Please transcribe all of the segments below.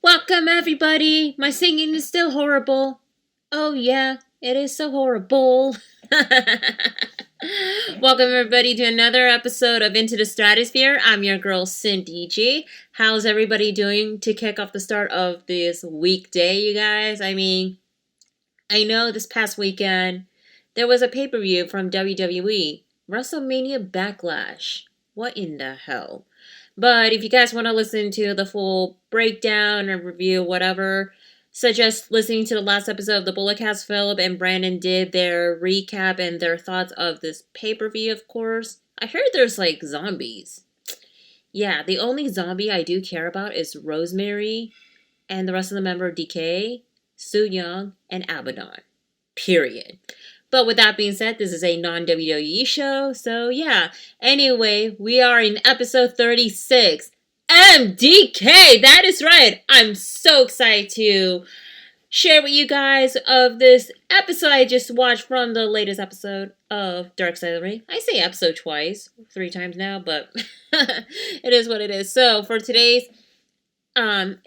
Welcome, everybody. My singing is still horrible. Oh, yeah, it is so horrible. Welcome, everybody, to another episode of Into the Stratusphere. I'm your girl, Cindy G. How's everybody doing to kick off the start of this weekday, you guys? I know this past weekend there was a pay-per-view from WWE, WrestleMania Backlash. What in the hell? But if you guys want to listen to the full breakdown or review, whatever, suggest listening to the last episode of the Bulletcast. Philip and Brandon did their recap and their thoughts of this pay-per-view, of course. I heard there's like zombies. Yeah, the only zombie I do care about is Rosemary and the rest of the member of DK, Su Yung, and Abaddon. Period. But with that being said, this is a non-WWE show, so yeah. Anyway, we are in episode 36. MDK! That is right! I'm so excited to share with you guys of this episode I just watched from the latest episode of Dark Side of the Ring. I say episode twice, 3 times now, but it is what it is. So for today's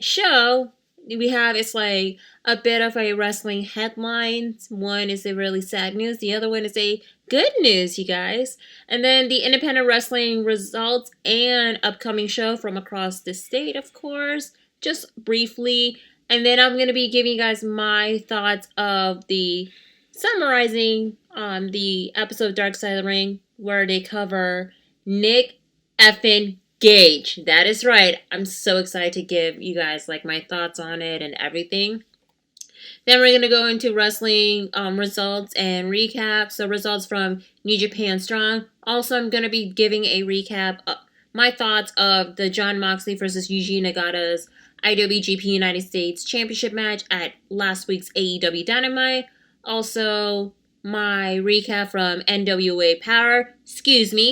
show, we have, it's like a bit of a wrestling headline. One is a really sad news. The other one is a good news, you guys. And then the independent wrestling results and upcoming show from across the state, of course, just briefly. And then I'm going to be giving you guys my thoughts of the summarizing the episode of Dark Side of the Ring, where they cover Nick effing Gage. That is right. I'm so excited to give you guys like my thoughts on it and everything. Then we're going to go into wrestling results and recap. So results from New Japan Strong. Also, I'm going to be giving a recap of my thoughts of the Jon Moxley versus Yuji Nagata's IWGP United States Championship match at last week's AEW Dynamite. Also, my recap from NWA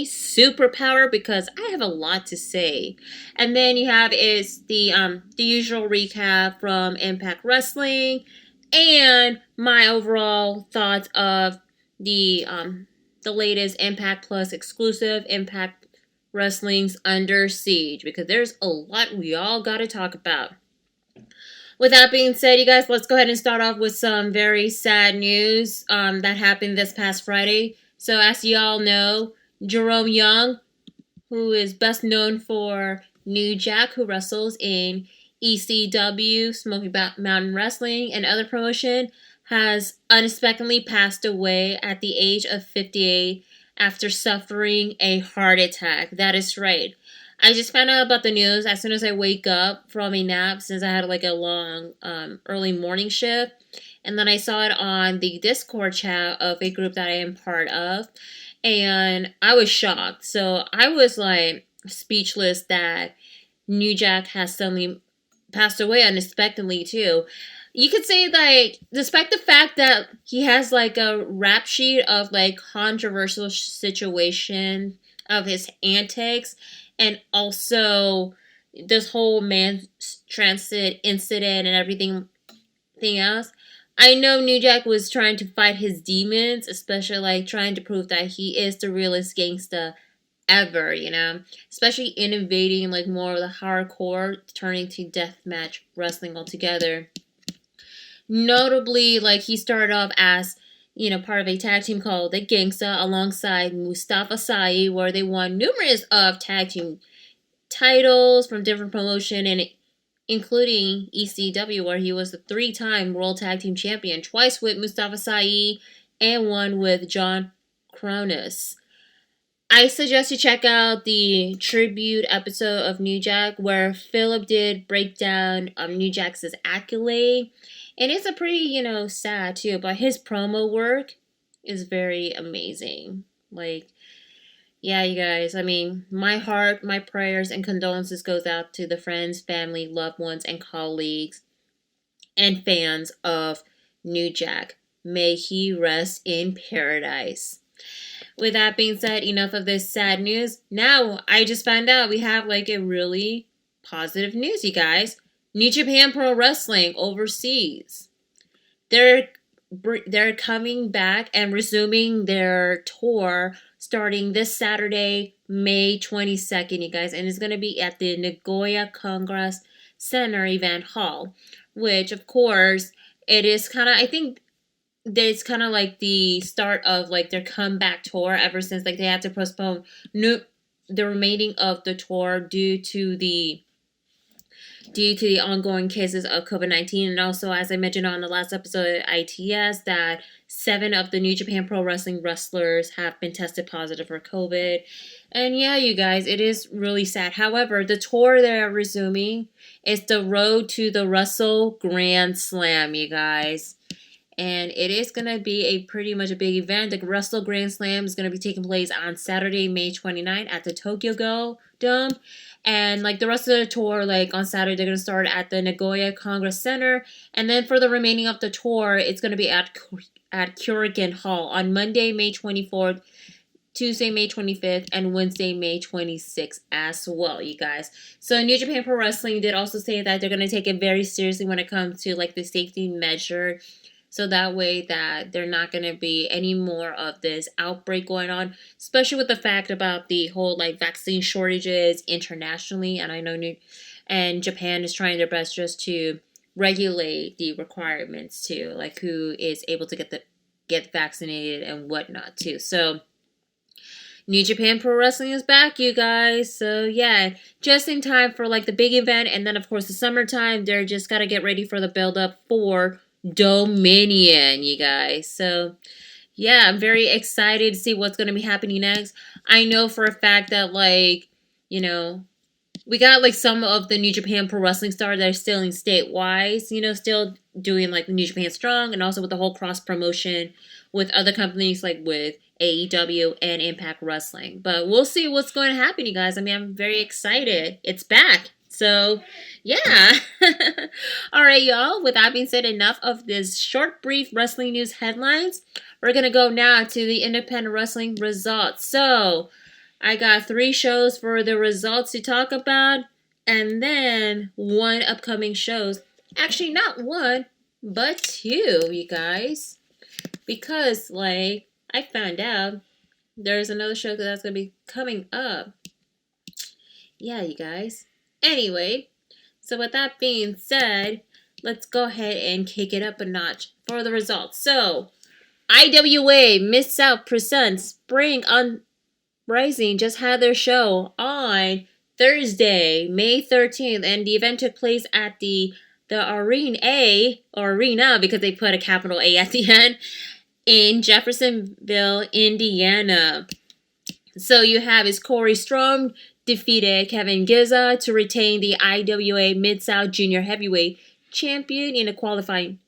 Superpowerrr, because I have a lot to say. And then you have is the usual recap from Impact Wrestling and my overall thoughts of the latest Impact Plus exclusive, Impact Wrestling's Under Siege, because there's a lot we all got to talk about. With that being said, you guys, let's go ahead and start off with some very sad news that happened this past Friday. So as you all know, Jerome Young, who is best known for New Jack, who wrestles in ECW, Smoky Mountain Wrestling, and other promotion, has unexpectedly passed away at the age of 58 after suffering a heart attack. That is right. I just found out about the news as soon as I wake up from a nap, since I had like a long early morning shift. And then I saw it on the Discord chat of a group that I am part of. And I was shocked. So I was like speechless that New Jack has suddenly passed away unexpectedly too. You could say that despite the fact that he has like a rap sheet of like controversial situation of his antics, and also this whole man's transit incident and everything else, I know New Jack was trying to fight his demons, especially like trying to prove that he is the realest gangsta ever, you know, especially innovating like more of the hardcore, turning to deathmatch wrestling altogether. Notably, like he started off as, you know, part of a tag team called the Gangsta alongside Mustafa Sai, where they won numerous of tag team titles from different promotion, and including ECW, where he was the 3-time World Tag Team Champion, twice with Mustafa Sai and one with John Cronus. I suggest you check out the tribute episode of New Jack, where Philip did break down New Jack's accolade. And it's a pretty, you know, sad too, but his promo work is very amazing. Like, yeah, you guys, I mean, my heart, my prayers, and condolences goes out to the friends, family, loved ones, and colleagues, and fans of New Jack. May he rest in paradise. With that being said, enough of this sad news. Now, I just found out we have like a really positive news, you guys. New Japan Pro Wrestling overseas. They're coming back and resuming their tour starting this Saturday, May 22nd, you guys. And it's going to be at the Nagoya Congress Center Event Hall, which of course it is kind of, I think it's kind of like the start of like their comeback tour ever since like they had to postpone the remaining of the tour due to the ongoing cases of COVID-19. And also, as I mentioned on the last episode of ITS, that 7 of the New Japan Pro Wrestling wrestlers have been tested positive for COVID. And yeah, you guys, it is really sad. However, the tour they're resuming is the Road to the Wrestle Grand Slam, you guys. And it is going to be a pretty much a big event. The Wrestle Grand Slam is going to be taking place on Saturday, May 29th at the Tokyo Dome. And like the rest of the tour, like on Saturday, they're going to start at the Nagoya Congress Center. And then for the remaining of the tour, it's going to be at Kurikan Hall on Monday, May 24th, Tuesday, May 25th, and Wednesday, May 26th as well, you guys. So New Japan Pro Wrestling did also say that they're going to take it very seriously when it comes to like the safety measure. So that way that there not going to be any more of this outbreak going on, especially with the fact about the whole like vaccine shortages internationally. And I know and Japan is trying their best just to regulate the requirements too, like who is able to get vaccinated and whatnot too. So New Japan Pro Wrestling is back, you guys. So yeah, just in time for like the big event. And then of course the summertime, they're just got to get ready for the build up for Dominion, you guys. So yeah, I'm very excited to see what's going to be happening next. I know for a fact that like, you know, we got like some of the New Japan Pro Wrestling stars that are still in statewide, you know, still doing like New Japan Strong, and also with the whole cross promotion with other companies like with AEW and Impact Wrestling. But we'll see what's going to happen, you guys. I mean, I'm very excited. It's back. So, yeah. All right, y'all. With that being said, enough of this short, brief wrestling news headlines. We're going to go now to the independent wrestling results. So, I got 3 shows for the results to talk about, and then 1 upcoming shows. Actually, not 1, but 2, you guys. Because, like, I found out there's another show that's going to be coming up. Yeah, you guys. Anyway, so with that being said, let's go ahead and kick it up a notch for the results. So, IWA Mid-South presents Spring on Rising just had their show on Thursday, May 13th, and the event took place at the Arena, because they put a capital A at the end, in Jeffersonville, Indiana. So you have is Corey Strom defeated Kevin Giza to retain the IWA Mid-South Junior Heavyweight Champion in a qualifying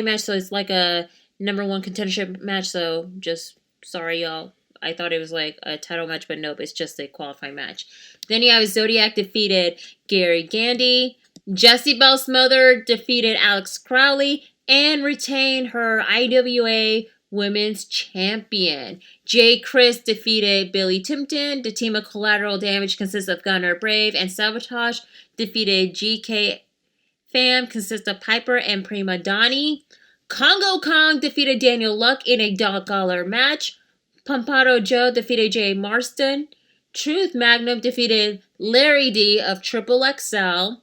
match. So it's like a number 1 contendership match. So just sorry, y'all. I thought it was like a title match, but nope, it's just a qualifying match. Then you have Zodiac defeated Gary Gandy. Jessie Belle Smother defeated Alex Crowley and retained her IWA Women's Champion. Jay Chris defeated Billy Timpton. The team of Collateral Damage consists of Gunner Brave and Sabotage. Defeated GK Fam consists of Piper and Prima Donnie. Congo Kong defeated Daniel Luck in a dog collar match. Pompado Joe defeated Jay Marston. Truth Magnum defeated Larry D of Triple XL.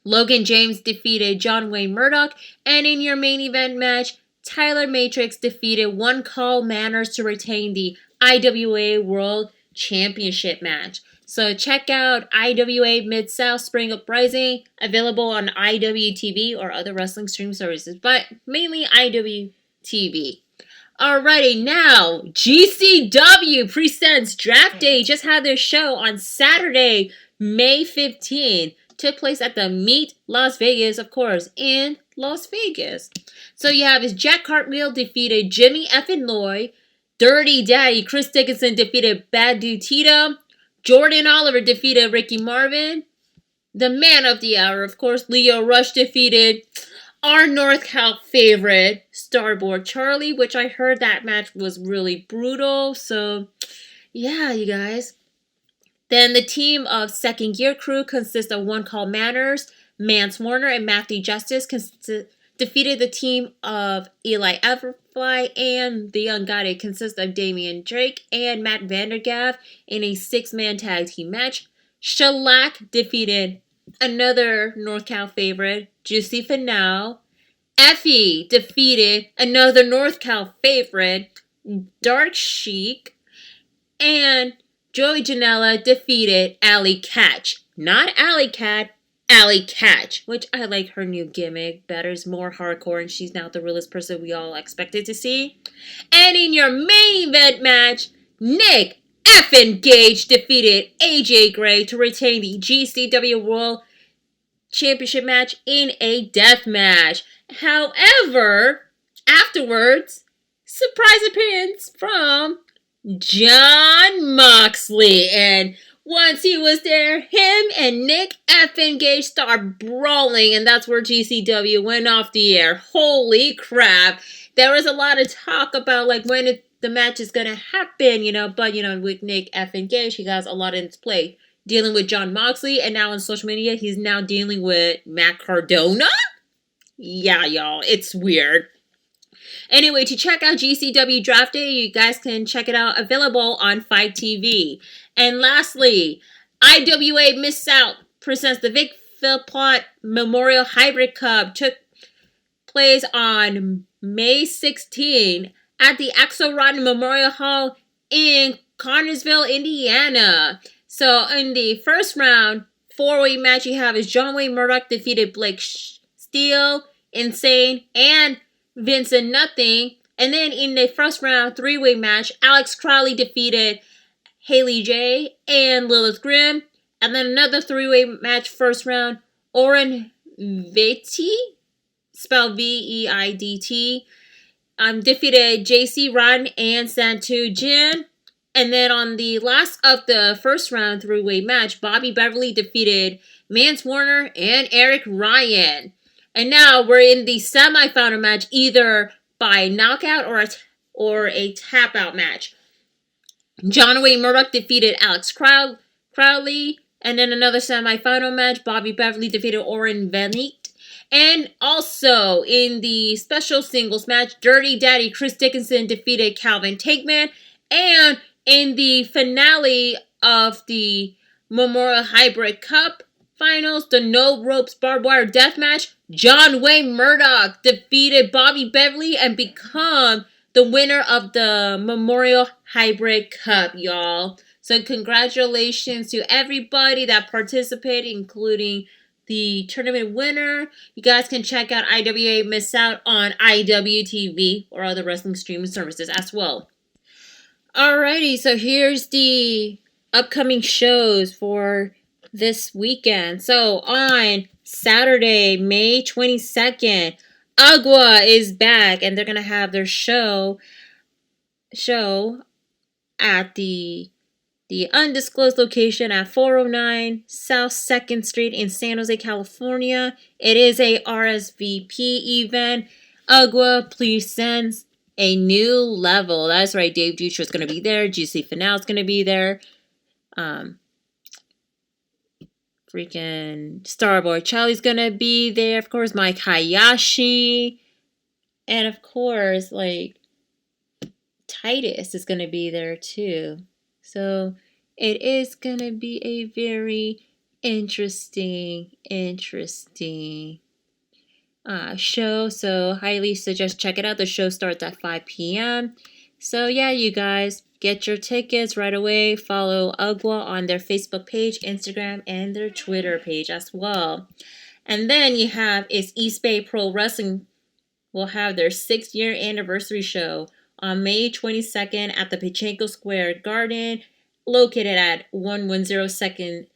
Logan James defeated John Wayne Murdoch. And in your main event match, Tyler Matrix defeated One Call Manners to retain the IWA World Championship match. So check out IWA Mid-South Spring Uprising, available on IWTV or other wrestling stream services, but mainly IWTV. Alrighty, now GCW presents Draft Day. Just had their show on Saturday, May 15th. Took place at the Meet Las Vegas, of course, in Las Vegas. So you have is Jack Cartwheel defeated Jimmy Effin Loy. Dirty Daddy Chris Dickinson defeated Bad Dude Tito. Jordan Oliver defeated Ricky Marvin. The man of the hour, of course, Leo Rush defeated our North Cal favorite, Starboard Charlie, which I heard that match was really brutal. So, yeah, you guys. Then the team of Second Gear Crew consists of One Call Manners, Mance Warner, and Matthew Justice defeated the team of Eli Everfly and The Unguided consists of Damian Drake and Matt Vandergaff in a 6-man tag team match. Shellac defeated another NorCal favorite, Juicy Finau. Effie defeated another NorCal favorite, Dark Sheik. And Joey Janela defeated Allie Catch. Not Alley Cat, Allie Catch, which I like her new gimmick better. It's more hardcore, and she's now the realest person we all expected to see. And in your main event match, Nick Gage defeated AJ Gray to retain the GCW World Championship match in a death match. However, afterwards, surprise appearance from Jon Moxley. And once he was there, him and Nick Gage start brawling, and that's where GCW went off the air. Holy crap. There was a lot of talk about like when the match is gonna happen, but with Nick Gage, he got a lot in his plate. Dealing with Jon Moxley, and now on social media, he's now dealing with Matt Cardona? Yeah, y'all, it's weird. Anyway, to check out GCW Draft Day, you guys can check it out, available on Fight TV. And lastly, IWA Miss Out presents the Vic Philpott Memorial Hybrid Cup. Took place on May 16 at the Axelrod Memorial Hall in Connersville, Indiana. So in the first round, 4-way match you have is John Wayne Murdoch defeated Blake Steele, Insane, and Vincent Nothing. And then in the first round, 3-way match, Alex Crowley defeated Haley J and Lilith Grimm. And then another 3-way match, first round, Oren Veidt, spelled Veidt, defeated JC Rodden and Santu Jin. And then on the last of the first round 3-way match, Bobby Beverly defeated Mance Warner and Eric Ryan. And now we're in the semifinal match, either by knockout or a tap-out match. John Wayne Murdoch defeated Alex Crowley. And then another semifinal match, Bobby Beverly defeated Oren Veidt. And also in the special singles match, Dirty Daddy Chris Dickinson defeated Calvin Takeman. And in the finale of the Memorial Hybrid Cup finals, the No Ropes Barbed Wire Death Match, John Wayne Murdoch defeated Bobby Beverly and become the winner of the Memorial Hybrid Cup, y'all. So congratulations to everybody that participated, including the tournament winner. You guys can check out IWA Miss Out on IWTV or other wrestling streaming services as well. Alrighty, so here's the upcoming shows for this weekend. So on Saturday, May 22nd, Agua is back, and they're going to have their show at the undisclosed location at 409 South 2nd Street in San Jose, California. It is a RSVP event. Agua presents a new level. That's right, Dave Dutra is going to be there. GC Finale is going to be there. Freaking Starboy Charlie's going to be there. Of course, Mike Hayashi. And of course, like, Titus is going to be there too. So it is going to be a very interesting show. So highly suggest check it out. The show starts at 5 p.m. So yeah, you guys, get your tickets right away. Follow Agua on their Facebook page, Instagram, and their Twitter page as well. And then you have East Bay Pro Wrestling will have their 6th-year anniversary show on May 22nd at the Pachenko Square Garden, located at 110 2nd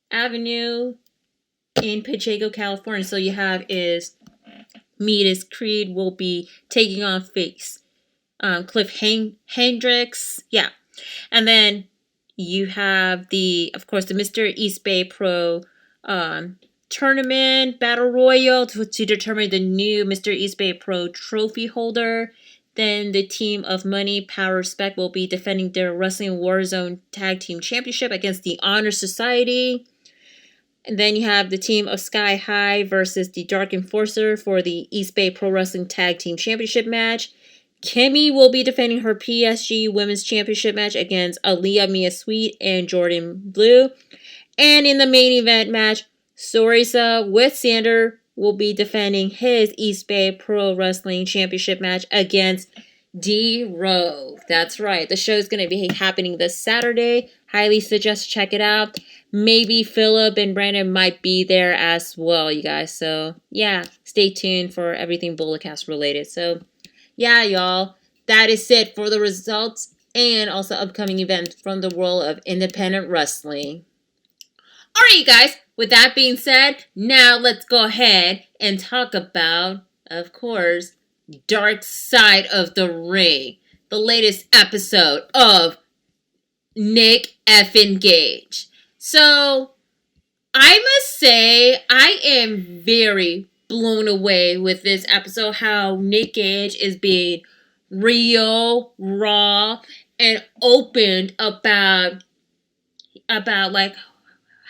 Avenue in Pachenko, California. So you have is Meatus Creed will be taking on face Cliff Hendricks. Yeah. And then you have of course, the Mr. East Bay Pro tournament battle royal to determine the new Mr. East Bay Pro trophy holder. Then the team of Money, Power, Respect will be defending their Wrestling Warzone Tag Team Championship against the Honor Society. And then you have the team of Sky High versus the Dark Enforcer for the East Bay Pro Wrestling Tag Team Championship match. Kimmy will be defending her PSG Women's Championship match against Aaliyah Mia Sweet and Jordan Blue. And in the main event match, Sorisa with Sander will be defending his East Bay Pro Wrestling Championship match against D-Rogue. That's right. The show is going to be happening this Saturday. Highly suggest check it out. Maybe Philip and Brandon might be there as well, you guys. So, yeah, stay tuned for everything Bulletcast related. So, yeah, y'all. That is it for the results and also upcoming events from the world of independent wrestling. Alright, you guys. With that being said, now let's go ahead and talk about, of course, Dark Side of the Ring. The latest episode of Nick effing Gage. So, I must say, I am very blown away with this episode. How Nick Gage is being real, raw, and open about like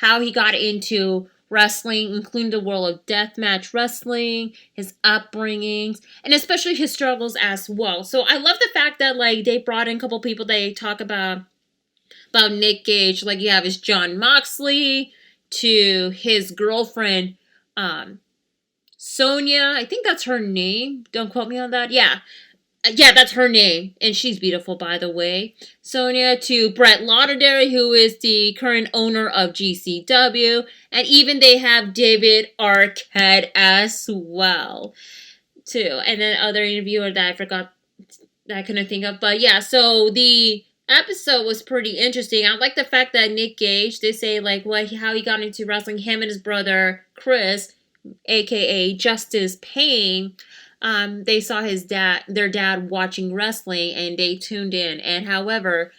how he got into wrestling, including the world of deathmatch wrestling, his upbringings, and especially his struggles as well. So I love the fact that like they brought in a couple people they talk about Nick Gage. Like you have his Jon Moxley to his girlfriend, Sonia. I think that's her name. Don't quote me on that. Yeah, that's her name. And she's beautiful, by the way. Sonia to Brett Lauderdale, who is the current owner of GCW. And even they have David Arquette as well, too. And then other interviewer that I forgot, that I couldn't think of. But yeah, so the episode was pretty interesting. I like the fact that Nick Gage, they say like how he got into wrestling, him and his brother Chris, aka Justice Payne. They saw their dad watching wrestling, and they tuned in. And however,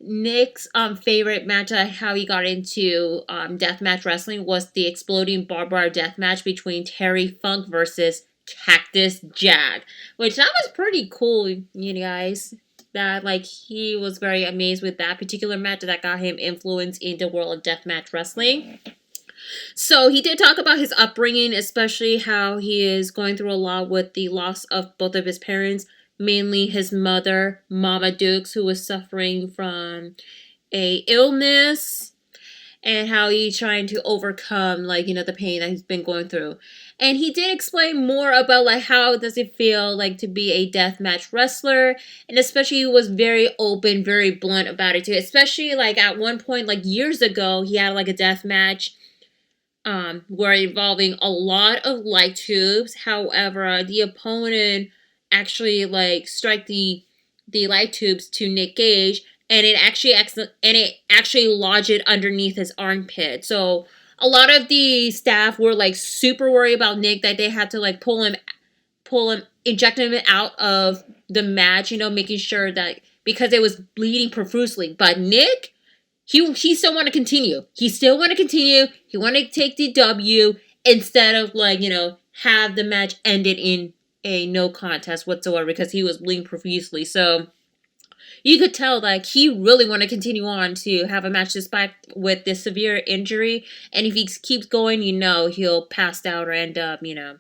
Nick's favorite match, how he got into deathmatch wrestling, was the exploding barbed wire death match between Terry Funk versus Cactus Jack, which that was pretty cool, you guys. That like he was very amazed with that particular match that got him influenced in the world of deathmatch wrestling. So he did talk about his upbringing, especially how he is going through a lot with the loss of both of his parents, mainly his mother, Mama Dukes, who was suffering from a illness, and how he's trying to overcome, like, you know, the pain that he's been going through. And he did explain more about, like, how does it feel, like, to be a deathmatch wrestler. And especially he was very open, very blunt about it, too. Especially, like, at one point, like, years ago, he had, like, a death match were involving a lot of light tubes. However, the opponent actually like strike the light tubes to Nick Gage, and it actually lodged it underneath his armpit. So a lot of the staff were like super worried about Nick, that they had to like pull him, inject him out of the match, you know, making sure that, because it was bleeding profusely. But Nick, he still want to continue. He still want to continue. He want to take the W instead of, like, you know, have the match ended in a no contest whatsoever, because he was bleeding profusely. So you could tell, like, he really want to continue on to have a match despite with this severe injury. And if he keeps going, you know, he'll pass out or end up, you know,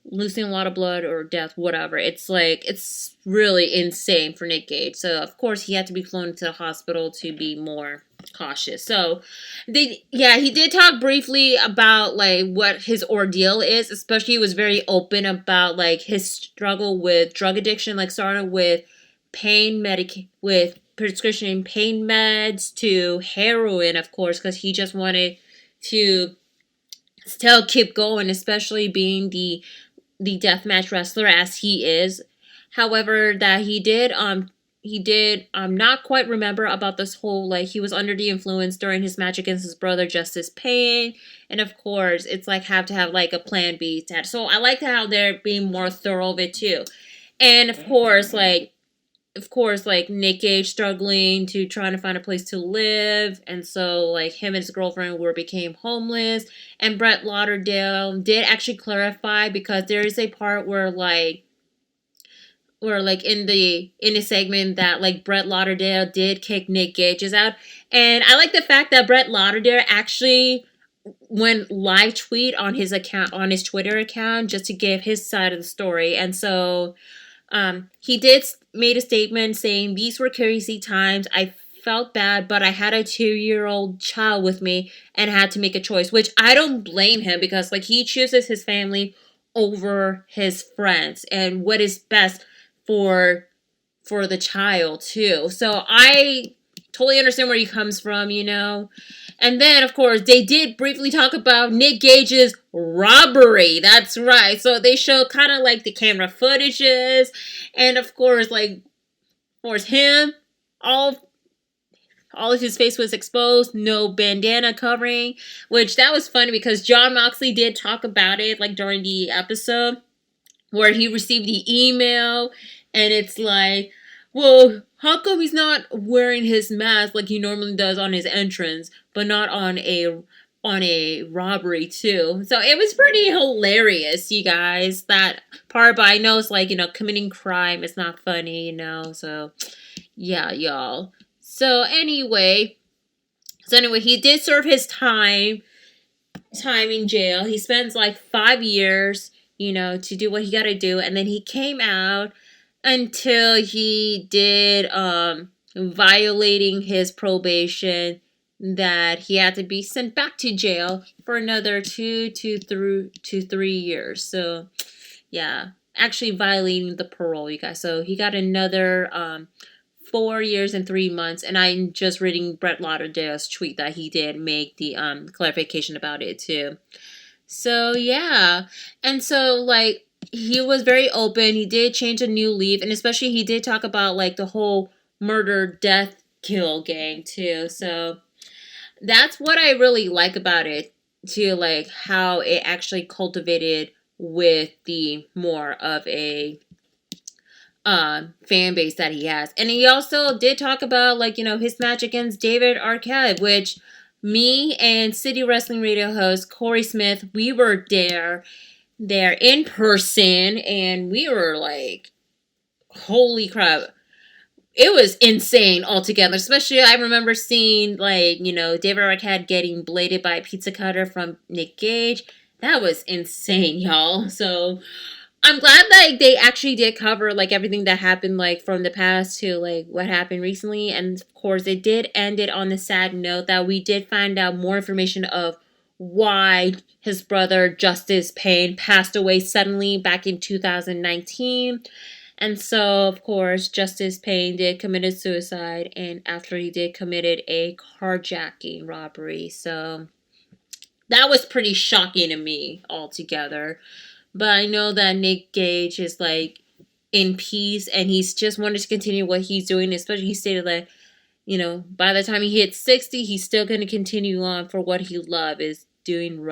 losing a lot of blood or death, whatever. It's like, it's really insane for Nick Gage. So, of course, he had to be flown to the hospital to be more cautious. So, he did talk briefly about, like, what his ordeal is. Especially, he was very open about, like, his struggle with drug addiction. Like, started with with prescription pain meds to heroin, of course, because he just wanted to still keep going, especially being the deathmatch wrestler as he is. However, that he did not quite remember about this whole, like, he was under the influence during his match against his brother Justice Payne, and of course it's like have to have like a plan B. So I like how they're being more thorough of it too. And of course, like Nick Gage struggling to trying to find a place to live, and so like him and his girlfriend became homeless. And Brett Lauderdale did actually clarify, because there is a part where in the segment that like Brett Lauderdale did kick Nick Gage's out, and I like the fact that Brett Lauderdale actually went live tweet on his Twitter account just to give his side of the story. And so he did made a statement saying, "These were crazy times. I felt bad, but I had a 2-year-old child with me and had to make a choice, which I don't blame him because, like, he chooses his family over his friends and what is best for the child too. So I totally understand where he comes from, you know. And then, of course, they did briefly talk about Nick Gage's robbery. That's right. So they show kind of like the camera footages, and of course, like, of course, him, all of his face was exposed, no bandana covering, which that was funny because Jon Moxley did talk about it, like, during the episode where he received the email, and it's like, well, how come he's not wearing his mask like he normally does on his entrance, but not on a robbery too? So it was pretty hilarious, you guys, that part. But I know it's like, you know, committing crime is not funny, you know. So yeah, y'all. So anyway, he did serve his time in jail. He spends like 5 years, you know, to do what he got to do, and then he came out until he did violating his probation, that he had to be sent back to jail for another 2 to 3 years. So yeah, actually violating the parole, you guys. So he got another 4 years and 3 months, and I'm just reading Brett Lauderdale's tweet that he did make the clarification about it too. So yeah, and so, like, he was very open. He did change a new leaf, and especially he did talk about, like, the whole murder, death, kill gang too. So that's what I really like about it too, like how it actually cultivated with the more of a fan base that he has. And he also did talk about, like, you know, his match against David Arquette, which me and City Wrestling Radio host Corey Smith, we were there in person, and we were like, holy crap. It was insane altogether. Especially, I remember seeing, like, you know, David Arquette getting bladed by a pizza cutter from Nick Gage. That was insane, y'all. So I'm glad that they actually did cover, like, everything that happened, like, from the past to, like, what happened recently. And of course, it did end it on the sad note that we did find out more information of why his brother Justice Payne passed away suddenly back in 2019. And so, of course, Justice Payne did committed suicide, and after he did committed a carjacking robbery. So that was pretty shocking to me altogether. But I know that Nick Gage is, like, in peace, and he's just wanted to continue what he's doing. Especially, he stated that, you know, by the time he hits 60, he's still going to continue on for what he loves, is doing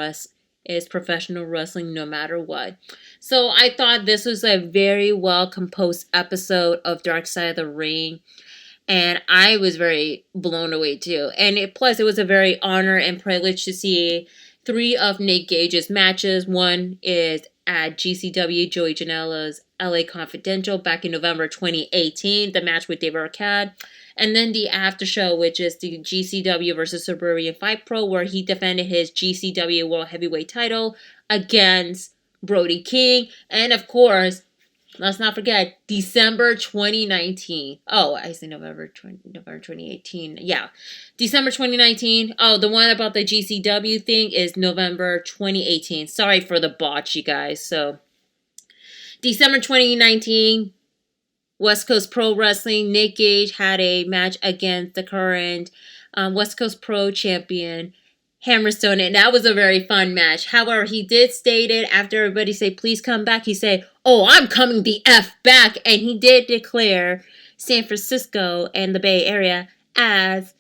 is professional wrestling no matter what. So I thought this was a very well composed episode of Dark Side of the Ring, and I was very blown away too. And plus it was a very honor and privilege to see 3 of Nick Gage's matches. One is at GCW, Joey Janela's LA Confidential back in November 2018, the match with David Arquette. And then the after show, which is the GCW versus Suburban Fight Pro, where he defended his GCW World Heavyweight title against Brody King. And of course, let's not forget, December 2019. Oh, I say November 2018. Yeah, December 2019. Oh, the one about the GCW thing is November 2018. Sorry for the botch, you guys. So, December 2019, West Coast Pro Wrestling, Nick Gage had a match against the current West Coast Pro champion, Hammerstone, and that was a very fun match. However, he did state it after everybody said, please come back. He said, oh, I'm coming the F back. And he did declare San Francisco and the Bay Area as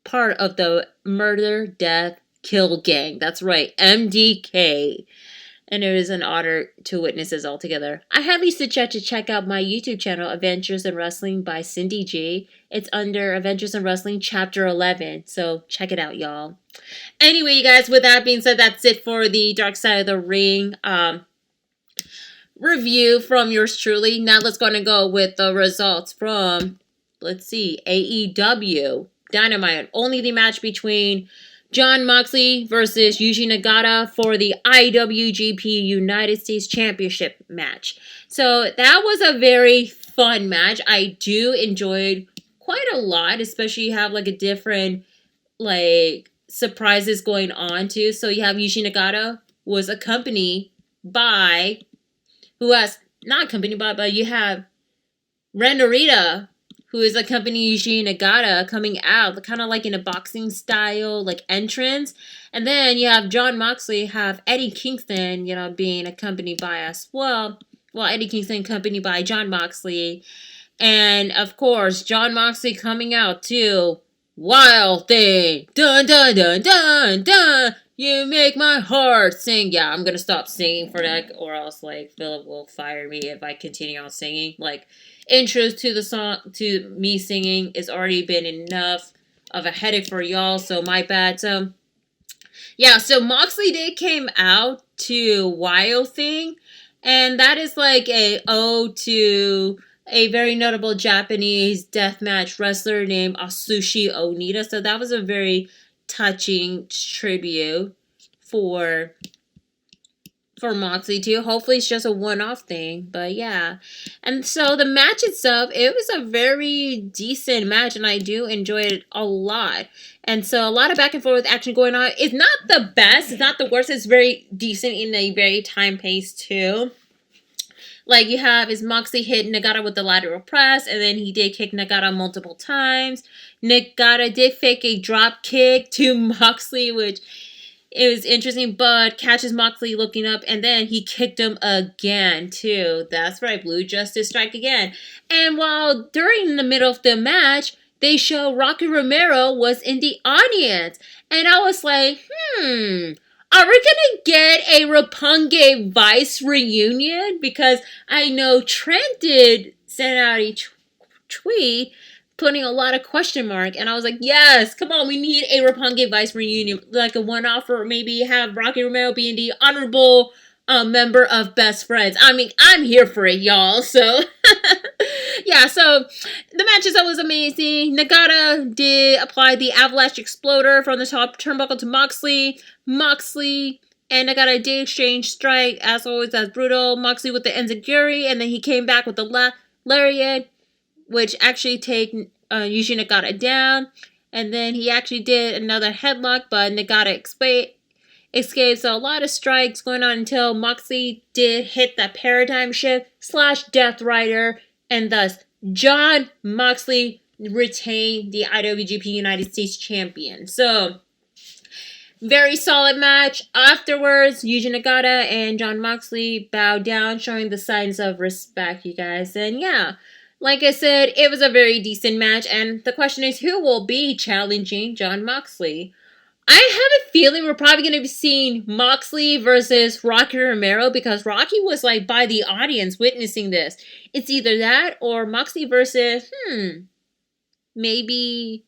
part of the Murder, Death, Kill Gang. That's right, MDK. And it was an honor to witness this all together. I highly suggest you check out my YouTube channel, Adventures in Wrestling by Cindy G. It's under Adventures in Wrestling Chapter 11. So check it out, y'all. Anyway, you guys, with that being said, that's it for the Dark Side of the Ring review from yours truly. Now let's go with the results from, let's see, AEW Dynamite. Only the match between Jon Moxley versus Yuji Nagata for the IWGP United States Championship match. So that was a very fun match. I do enjoy quite a lot, especially you have like a different like surprises going on too. So you have Yuji Nagata was accompanied by who has not accompanied by, but you have Ren Narita, who is accompanying Yuji Nagata coming out, kind of like in a boxing style like entrance. And then you have Jon Moxley, have Eddie Kingston, being accompanied by as well. Well, Eddie Kingston accompanied by Jon Moxley. And of course, Jon Moxley coming out too. Wild Thing. Dun dun dun dun dun. You make my heart sing. Yeah, I'm gonna stop singing for that, or else like Philip will fire me if I continue on singing. Like, intros to the song, to me singing, is already been enough of a headache for y'all, so my bad. So yeah, so Moxley did came out to Wild Thing, and that is like a ode to a very notable Japanese deathmatch wrestler named Atsushi Onita. So that was a very touching tribute for Moxley too. Hopefully it's just a one-off thing, but yeah. And so the match itself, it was a very decent match, and I do enjoy it a lot. And so a lot of back and forth action going on. It's not the best, it's not the worst, it's very decent in a very time pace too. Like you have is Moxley hit Nagata with the lateral press, and then he did kick Nagata multiple times. Nagata did fake a drop kick to Moxley, which it was interesting, but catches Moxley looking up, and then he kicked him again, too. That's right, Blue Justice strike again. And while during the middle of the match, they show Rocky Romero was in the audience. And I was like, are we gonna get a Roppongi Vice reunion? Because I know Trent did send out a tweet putting a lot of question mark, and I was like, yes, come on, we need a Roppongi Vice reunion, like a one-off, or maybe have Rocky Romero being the honorable member of Best Friends. I mean, I'm here for it, y'all. So yeah, so the match itself was amazing. Nagata did apply the Avalanche Exploder from the top turnbuckle to Moxley and Nagata did exchange strike, as always. That's brutal. Moxley with the enziguri, and then he came back with the lariat, which actually take Yuji Nagata down. And then he actually did another headlock, but Nagata escaped. So a lot of strikes going on until Moxley did hit that paradigm shift / Death Rider. And thus, Jon Moxley retained the IWGP United States Champion. So, very solid match. Afterwards, Yuji Nagata and Jon Moxley bowed down, showing the signs of respect, you guys. And yeah, like I said, it was a very decent match, and the question is, who will be challenging Jon Moxley? I have a feeling we're probably going to be seeing Moxley versus Rocky Romero, because Rocky was like by the audience witnessing this. It's either that or Moxley versus, maybe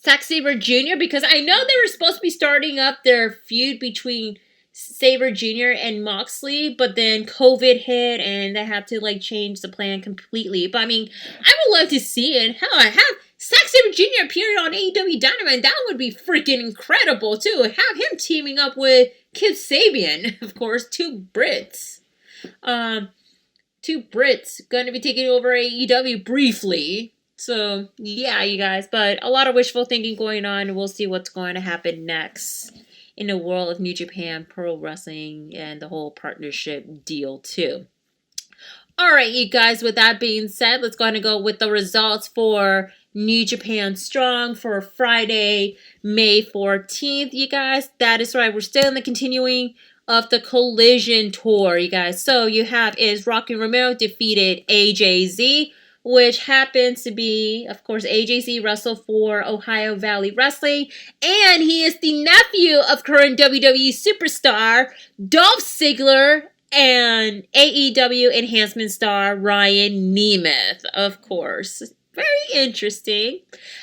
Zack Sabre Jr., because I know they were supposed to be starting up their feud between Sabre Jr. and Moxley, but then COVID hit and they had to like change the plan completely. But I mean, I would love to see it. Hell, I have Zack Sabre Jr. appearing on AEW Dynamite, and that would be freaking incredible too. Have him teaming up with Kip Sabian, of course, two Brits going to be taking over AEW briefly. So yeah, you guys, but a lot of wishful thinking going on, and we'll see what's going to happen next in the world of New Japan Pro Wrestling and the whole partnership deal too. Alright, you guys, with that being said, let's go ahead and go with the results for New Japan Strong for Friday, May 14th, you guys. That is right, we're still in the continuing of the Collision Tour, you guys. So you have is Rocky Romero defeated AJZ, which happens to be, of course, AJZ wrestled for Ohio Valley Wrestling, and he is the nephew of current WWE superstar Dolph Ziggler and AEW enhancement star Ryan Nemeth, of course. Very interesting.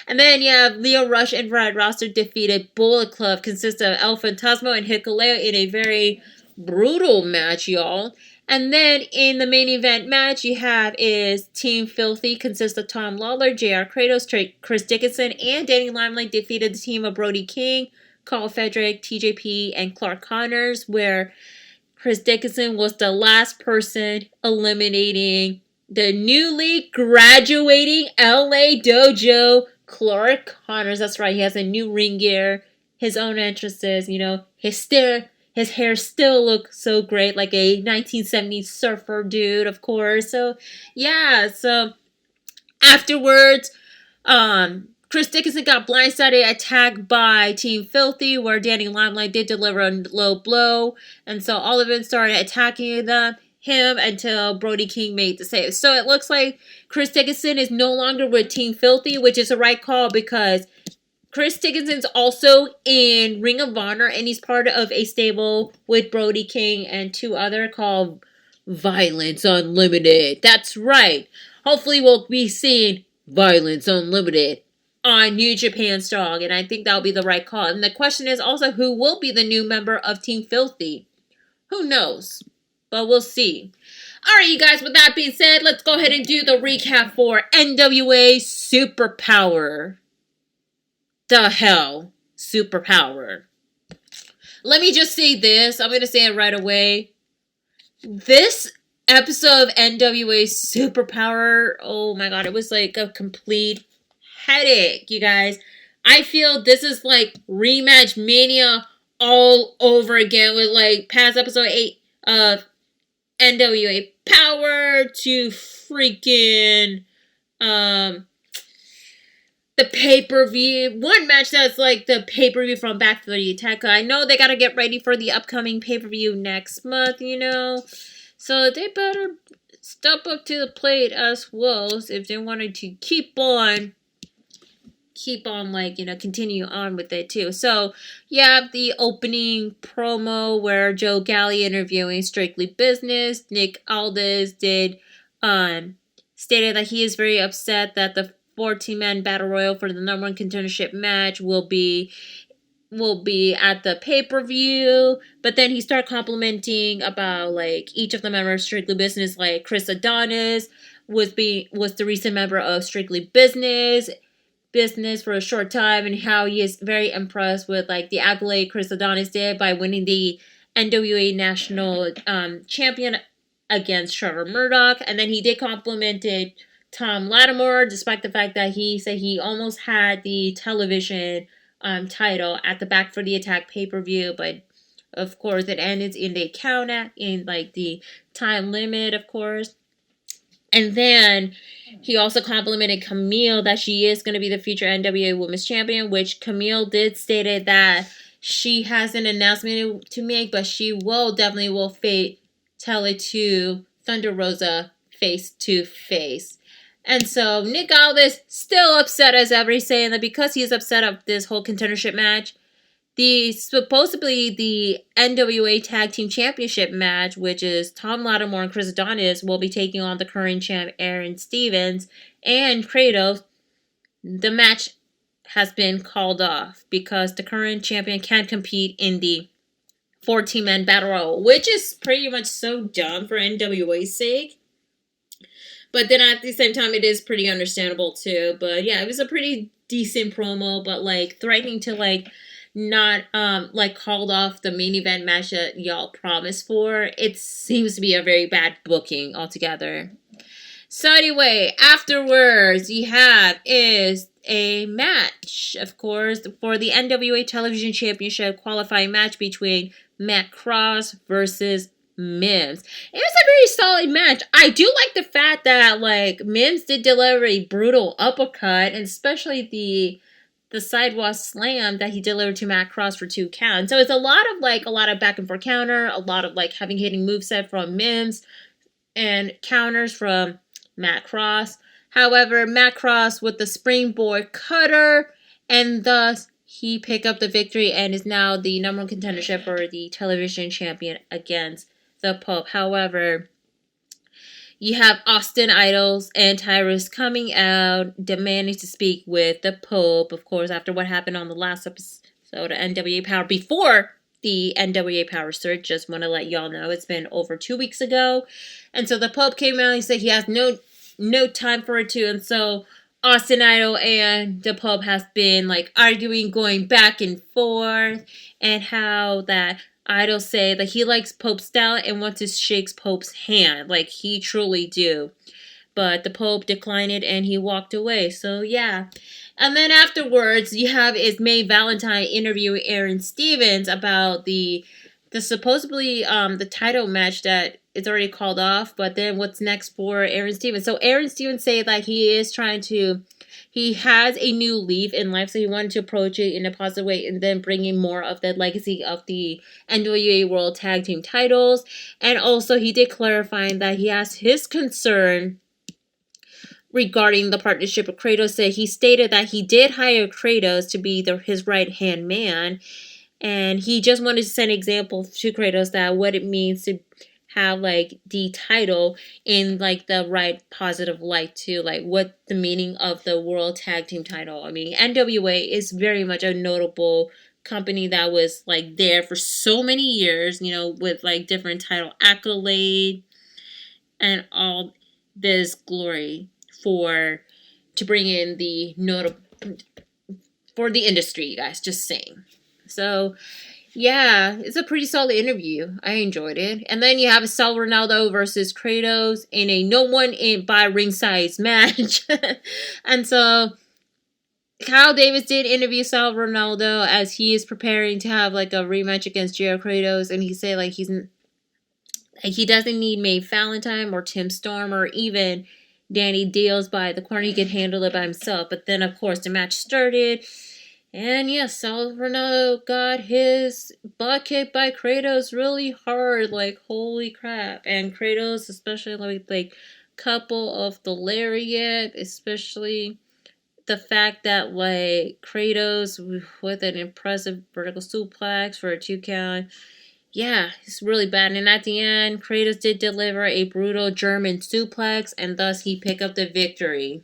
And then you have Leo Rush and Brad Rosser defeated Bullet Club, consists of El Fantasma and Hikuleo in a very brutal match, y'all. And then in the main event match, you have is Team Filthy, consists of Tom Lawler, JR Kratos, Chris Dickinson, and Danny Limelight defeated the team of Brody King, Carl Frederick, TJP, and Clark Connors, where Chris Dickinson was the last person eliminating the newly graduating LA Dojo, Clark Connors. That's right, he has a new ring gear, his own interests, his hair still looks so great, like a 1970s surfer dude, of course. So, yeah, so afterwards, Chris Dickinson got blindsided, attacked by Team Filthy, where Danny Limelight did deliver a low blow, and so all of them started attacking him until Brody King made the save. So it looks like Chris Dickinson is no longer with Team Filthy, which is the right call because Chris Dickinson's also in Ring of Honor, and he's part of a stable with Brody King and two other called Violence Unlimited. That's right. Hopefully we'll be seeing Violence Unlimited on New Japan Strong, and I think that'll be the right call. And the question is also, who will be the new member of Team Filthy? Who knows? But we'll see. Alright, you guys, with that being said, let's go ahead and do the recap for NWA Superpowerrr. The hell? Superpowerrr. Let me just say this. I'm going to say it right away. This episode of NWA Superpowerrr, oh my god, it was like a complete headache, you guys. I feel this is like rematch mania all over again with like past episode 8 of NWA Power to freaking the pay-per-view. One match that's like the pay-per-view from Back for the Attack. I know they gotta get ready for the upcoming pay-per-view next month, you know. So they better step up to the plate as well if they wanted to keep on like, you know, continue on with it too. So you have the opening promo where Joe Galli interviewing Strictly Business. Nick Aldis did stated that he is very upset that the 14-man battle royal for the number one contendership match will be at the pay-per-view, but then he started complimenting about like each of the members of Strictly Business, like Chris Adonis was the recent member of Strictly Business for a short time, and how he is very impressed with like the accolade Chris Adonis did by winning the NWA National Champion against Trevor Murdoch. And then he did complimented Tom Lattimore, despite the fact that he said he almost had the television title at the Back for the Attack pay-per-view, but of course it ended in the count in like the time limit, of course. And then he also complimented Camille that she is going to be the future NWA Women's Champion, which Camille did stated that she has an announcement to make, but she will tell it to Thunder Rosa face to face. And so Nick Aldis still upset as ever, saying that because he is upset of this whole contendership match, supposedly the NWA Tag Team Championship match, which is Tom Lattimore and Chris Adonis, will be taking on the current champ Aaron Stevens and Kratos. The match has been called off because the current champion can't compete in the 14-man battle royal, which is pretty much so dumb for NWA's sake. But then at the same time, it is pretty understandable too. But yeah, it was a pretty decent promo, but like threatening to like not like called off the main event match that y'all promised for. It seems to be a very bad booking altogether. So anyway, afterwards you have is a match, of course, for the NWA Television Championship qualifying match between Matt Cross versus Mims. It was a very solid match. I do like the fact that like Mims did deliver a brutal uppercut, and especially the sidewalk slam that he delivered to Matt Cross for 2 counts. So it's a lot of back and forth counter, a lot of like heavy hitting moveset from Mims and counters from Matt Cross. However, Matt Cross with the springboard cutter, and thus he picked up the victory and is now the number one contendership for the television champion against the Pope. However, you have Austin Idols and Tyrus coming out demanding to speak with the Pope, of course, after what happened on the last episode of NWA Power before the NWA Power Surge. Just want to let y'all know it's been over 2 weeks ago. And so the Pope came out and said he has no time for it too. And so Austin Idol and the Pope has been like arguing, going back and forth, and how that Idol say that he likes Pope's style and wants to shake Pope's hand, like he truly do. but the Pope declined it and he walked away. So yeah. And then afterwards, you have is May Valentine interviewing Aaron Stevens about the supposedly the title match that is already called off, but then what's next for Aaron Stevens? So Aaron Stevens say that he has a new leaf in life, so he wanted to approach it in a positive way and then bring in more of the legacy of the NWA World Tag Team titles. And also he did clarifying that he has his concern regarding the partnership with Kratos. He stated that he did hire Kratos to be his right-hand man, and he just wanted to set an example to Kratos that what it means to have like the title in like the right positive light too, like what the meaning of the World Tag Team title. I mean, NWA is very much a notable company that was like there for so many years, you know, with like different title accolade and all this glory to bring in the notable for the industry, you guys, just saying. So yeah, it's a pretty solid interview. I enjoyed it. And then you have Sal Ronaldo versus Kratos in a no one in by ringside match. And so Kyle Davis did interview Sal Ronaldo as he is preparing to have like a rematch against Jericho Kratos, and he said like he doesn't need Mae Valentine or Tim Storm or even Danny Deals by the corner. He can handle it by himself. But then of course the match started. And yes, Sal Ronaldo got his butt kicked by Kratos really hard, like holy crap. And Kratos, especially like couple of the lariat, especially the fact that like Kratos with an impressive vertical suplex for a 2 count. Yeah, it's really bad. And at the end, Kratos did deliver a brutal German suplex, and thus he picked up the victory.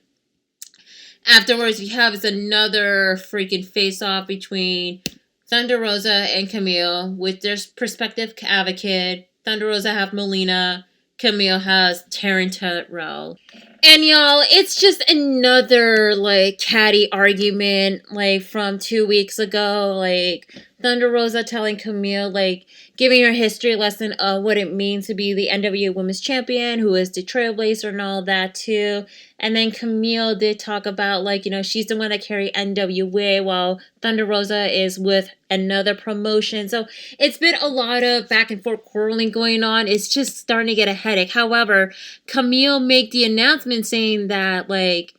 Afterwards, we have another freaking face-off between Thunder Rosa and Camille with their prospective advocate. Thunder Rosa have Melina. Camille has Taryn Terrell. And y'all, it's just another like catty argument like from 2 weeks ago. Like Thunder Rosa telling Camille, like giving her history lesson of what it means to be the NWA Women's Champion, who is the trailblazer and all that too. And then Camille did talk about like, you know, she's the one that carried NWA while Thunder Rosa is with another promotion. So it's been a lot of back and forth quarreling going on. It's just starting to get a headache. However, Camille made the announcement saying that like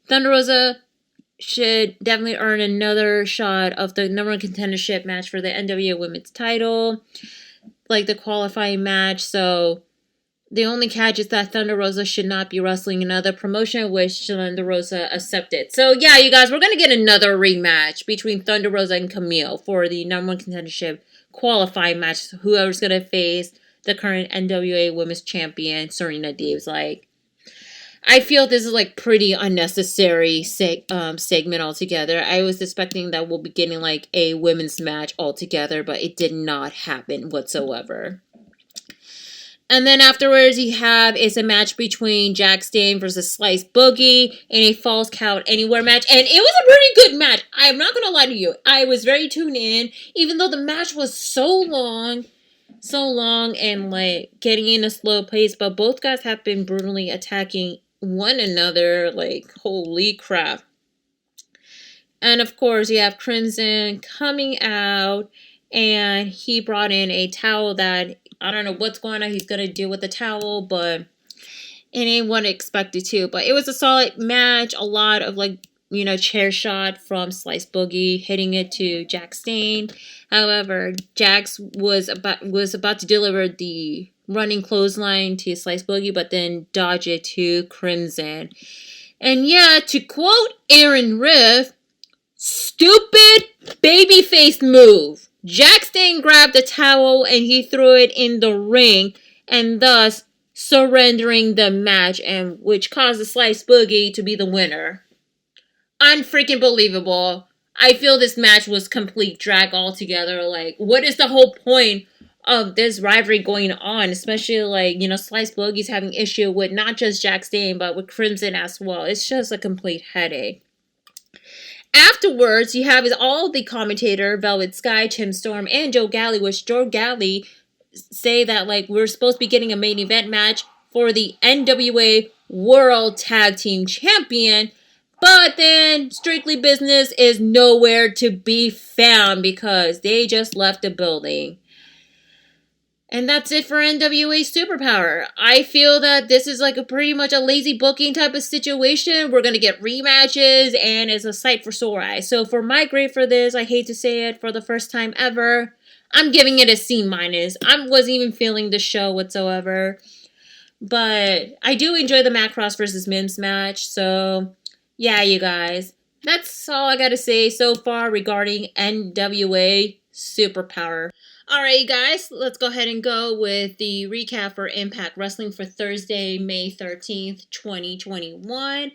Thunder Rosa should definitely earn another shot of the number one contendership match for the NWA Women's title, like the qualifying match. So the only catch is that Thunder Rosa should not be wrestling another promotion, which Thunder Rosa accepted. So yeah, you guys, we're going to get another rematch between Thunder Rosa and Camille for the number one contendership qualifying match. Whoever's going to face the current NWA Women's Champion, Serena Deeb's. Like, I feel this is like pretty unnecessary segment altogether. I was expecting that we'll be getting like a women's match altogether, but it did not happen whatsoever. And then afterwards, you have is a match between Jack Stain versus Slice Boogie in a Falls Count Anywhere match. And it was a pretty good match. I'm not going to lie to you. I was very tuned in, even though the match was so long and like getting in a slow pace. But both guys have been brutally attacking one another. Like, holy crap. And of course, you have Crimson coming out, and he brought in a towel that I don't know what's going on. He's going to deal with the towel, but it ain't what I expected to. But it was a solid match. A lot of like, you know, chair shot from Slice Boogie hitting it to Jack Stain. However, Jax was about to deliver the running clothesline to Slice Boogie, but then dodge it to Crimson. And yeah, to quote Aaron Riff, stupid babyface move. Jack Stain grabbed the towel and he threw it in the ring, and thus surrendering the match, and which caused the Slice Boogie to be the winner. Unfreaking believable. I feel this match was complete drag altogether. Like, what is the whole point of this rivalry going on? Especially like, you know, Slice Boogie's having issue with not just Jack Stain, but with Crimson as well. It's just a complete headache. Afterwards, you have all the commentator, Velvet Sky, Tim Storm, and Joe Galli, which Joe Galli say that like we're supposed to be getting a main event match for the NWA World Tag Team Champion. But then Strictly Business is nowhere to be found because they just left the building. And that's it for NWA Superpowerrr. I feel that this is like a pretty much a lazy booking type of situation. We're going to get rematches and it's a sight for sore eyes. So for my grade for this, I hate to say it, for the first time ever, I'm giving it a C-. I wasn't even feeling the show whatsoever. But I do enjoy the Macross versus Mims match. So yeah, you guys. That's all I got to say so far regarding NWA Superpowerrr. Alright, guys, let's go ahead and go with the recap for Impact Wrestling for Thursday, May 13th, 2021.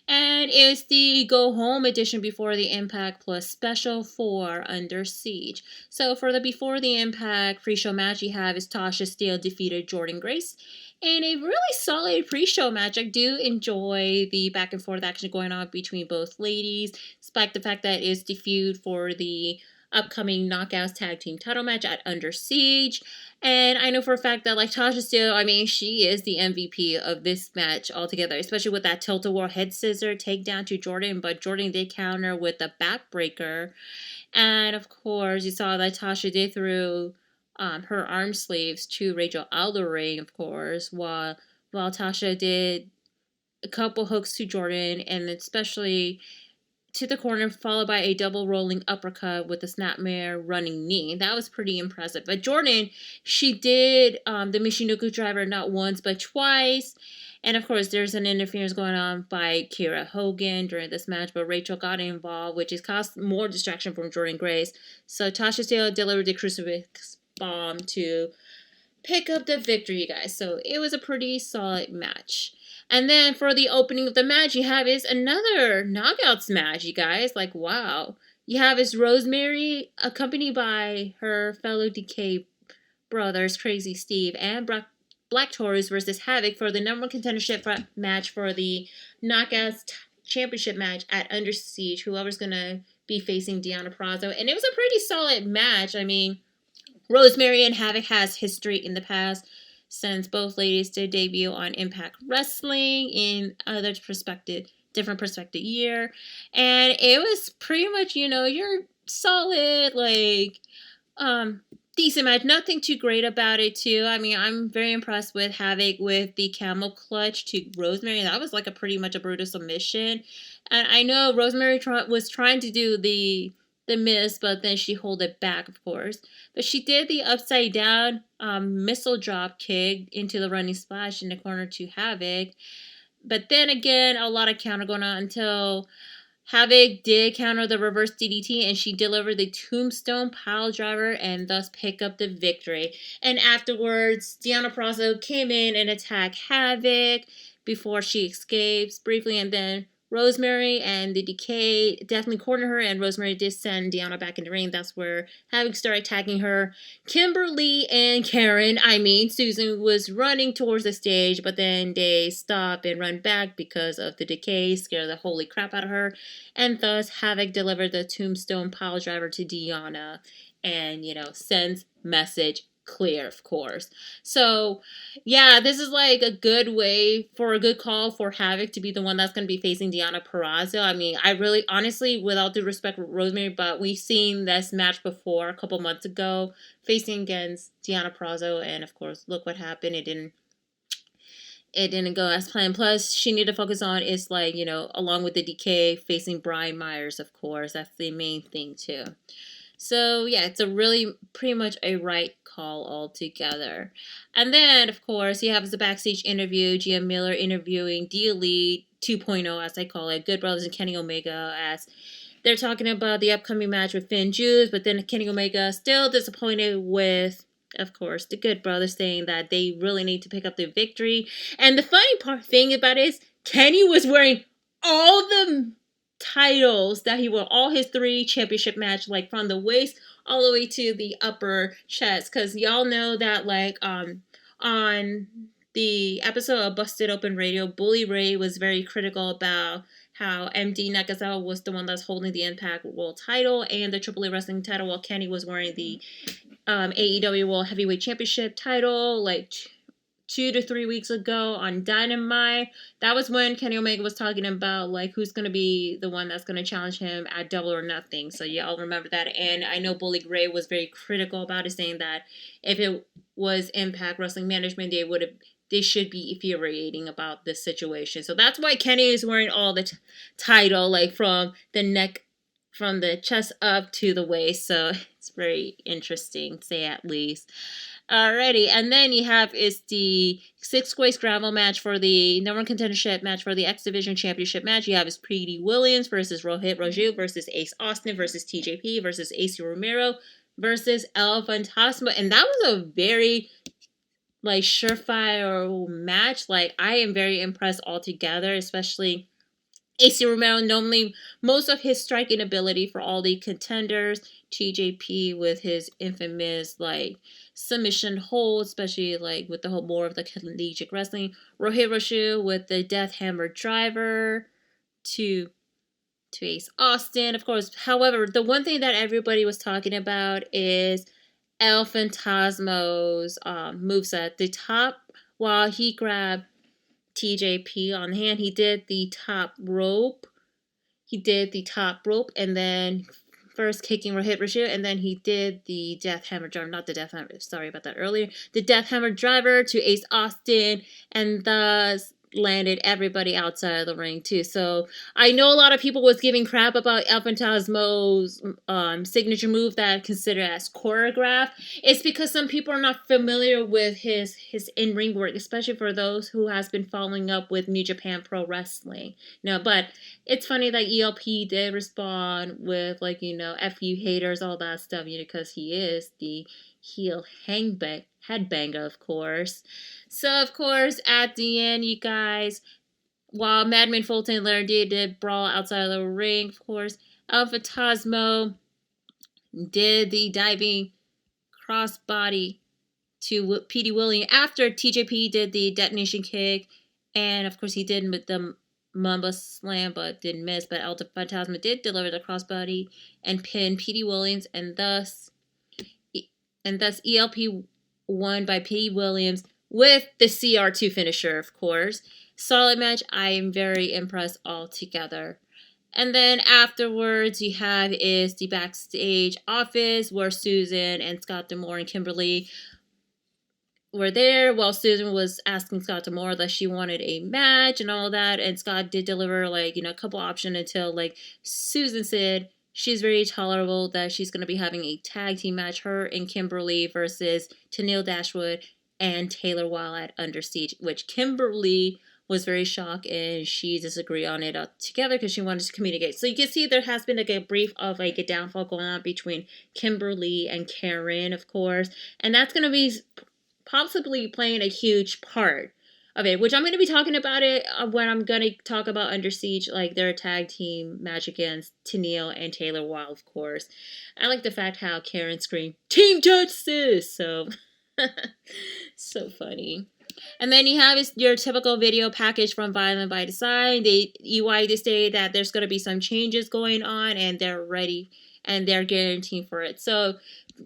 And it's the Go Home edition before the Impact Plus special for Under Siege. So for the Before the Impact pre-show match you have is Tasha Steele defeated Jordynne Grace. And a really solid pre-show match. I do enjoy the back and forth action going on between both ladies, despite the fact that it's the feud for the upcoming Knockouts Tag Team title match at Under Siege. And I know for a fact that, like, Tasha Steele, I mean, she is the MVP of this match altogether, especially with that tilt-a-whirl head scissor takedown to Jordynne, but Jordynne did counter with a backbreaker. And, of course, you saw that Tasha did throw her arm sleeves to Rachel Alderray, of course, while Tasha did a couple hooks to Jordynne, and especially to the corner, followed by a double rolling uppercut with a snapmare running knee. That was pretty impressive. But Jordynne, she did the Michinoku driver not once but twice. And of course, there's an interference going on by Kiera Hogan during this match, but Rachel got involved, which has caused more distraction from Jordynne Grace. So Tasha Steele delivered the crucifix bomb to pick up the victory, you guys. So it was a pretty solid match. And then for the opening of the match, you have is another Knockouts match, you guys. Like, wow. You have is Rosemary, accompanied by her fellow DK brothers, Crazy Steve, and Black Taurus versus Havoc for the number one contendership match for the Knockouts Championship match at Under Siege. Whoever's going to be facing Deonna Purrazzo. And it was a pretty solid match. I mean, Rosemary and Havoc has history in the past, since both ladies did debut on Impact Wrestling in different perspective year. And it was pretty much, your solid, decent match. Nothing too great about it, too. I mean, I'm very impressed with Havoc with the camel clutch to Rosemary. That was like pretty much a brutal submission. And I know Rosemary was trying to do the miss, but then she held it back, of course. But she did the upside down missile drop kick into the running splash in the corner to Havoc. But then again, a lot of counter going on until Havoc did counter the reverse DDT, and she delivered the tombstone pile driver and thus pick up the victory. And afterwards, Deonna Purrazzo came in and attacked Havoc before she escapes briefly, and then Rosemary and the Decay definitely cornered her, and Rosemary did send Deonna back in the ring. That's where Havoc started attacking her. Kimberly and Susan was running towards the stage, but then they stop and run back because of the Decay, scare the holy crap out of her, and thus Havoc delivered the tombstone pile driver to Deonna, and, sends message clear, of course. So, yeah, this is like a good call for Havoc to be the one that's going to be facing Deonna Purrazzo. I mean, I really, honestly, without due respect for Rosemary, but we've seen this match before a couple months ago, facing against Deonna Purrazzo, and of course, look what happened. It didn't go as planned. Plus, she needed to focus on is along with the DK, facing Brian Myers, of course. That's the main thing, too. So, yeah, it's pretty much a right call altogether. And then, of course, you have the backstage interview, GM Miller interviewing The Elite 2.0, as I call it, Good Brothers and Kenny Omega, as they're talking about the upcoming match with Finn Juice, but then Kenny Omega still disappointed with, of course, the Good Brothers, saying that they really need to pick up the victory. And the funny thing about it is, Kenny was wearing all the titles that he won, all his 3 championship match, like from the waist all the way to the upper chest, because y'all know that on the episode of Busted Open Radio, Bully Ray was very critical about how MD Nagata was the one that's holding the Impact World title and the AAA Wrestling title, while Kenny was wearing the AEW World Heavyweight Championship title, 2 to 3 weeks ago on Dynamite. That was when Kenny Omega was talking about like who's going to be the one that's going to challenge him at Double or Nothing. So y'all remember that. And I know Bully Ray was very critical about it, saying that if it was Impact Wrestling Management, they should be infuriating about this situation. So that's why Kenny is wearing all the title, like from the chest up to the waist. So it's very interesting, to say at least. Alrighty, and then you have is the six-way scramble match for the number one contendership match for the X Division Championship match. You have is Pretty Williams versus Rohit Raju versus Ace Austin versus TJP versus AC Romero versus El Fantasma, and that was a very like surefire match. Like I am very impressed altogether, especially AC Romero, normally most of his striking ability for all the contenders. TJP with his infamous like submission hold, especially like with the whole more of the collegiate wrestling. Rohit Roshu with the Death Hammer driver to Ace Austin, of course. However, the one thing that everybody was talking about is El Fantasmo's moveset. The top, while he grabbed TJP on hand, he did the top rope. And then first kicking Rohit Raju, and then he did the Death Hammer driver, not the Death Hammer, sorry about that earlier, the Death Hammer driver to Ace Austin, and thus landed everybody outside of the ring too. So I know a lot of people was giving crap about El Fantasmo's signature move that considered as choreographed. It's because some people are not familiar with his in-ring work, especially for those who has been following up with New Japan Pro Wrestling. No, but it's funny that ELP did respond with like, F you haters, all that stuff, because he is the heel headbanger, of course. So, of course, at the end, you guys, while Madman Fulton and Larry D did brawl outside of the ring, of course, El Fantasmo did the diving crossbody to Petey Williams after TJP did the detonation kick, and of course he did with the Mamba Slam, but didn't miss. But El Fantasma did deliver the crossbody and pin Petey Williams, and thus ELP won by Petey Williams with the CR2 finisher, of course. Solid match. I am very impressed altogether. And then afterwards, you have is the backstage office where Susan and Scott D'Amore and Kimberly were there while Susan was asking Scott D'Amore that she wanted a match and all that. And Scott did deliver a couple options until Susan said she's very tolerable, that she's going to be having a tag team match, her and Kimberly versus Tenille Dashwood and Taylor Wilde at Under Siege, which Kimberly was very shocked and she disagreed on it together because she wanted to communicate. So you can see there has been a brief of a downfall going on between Kimberly and Karen, of course, and that's going to be possibly playing a huge part of it, which I'm going to be talking about it when I'm going to talk about Under Siege, their tag team match against Tenille and Taylor Wilde, of course. I like the fact how Karen screamed, "Team Justice!" So so funny. And then you have your typical video package from Violent by Design. EY they say that there's going to be some changes going on, and they're ready and they're guaranteeing for it. So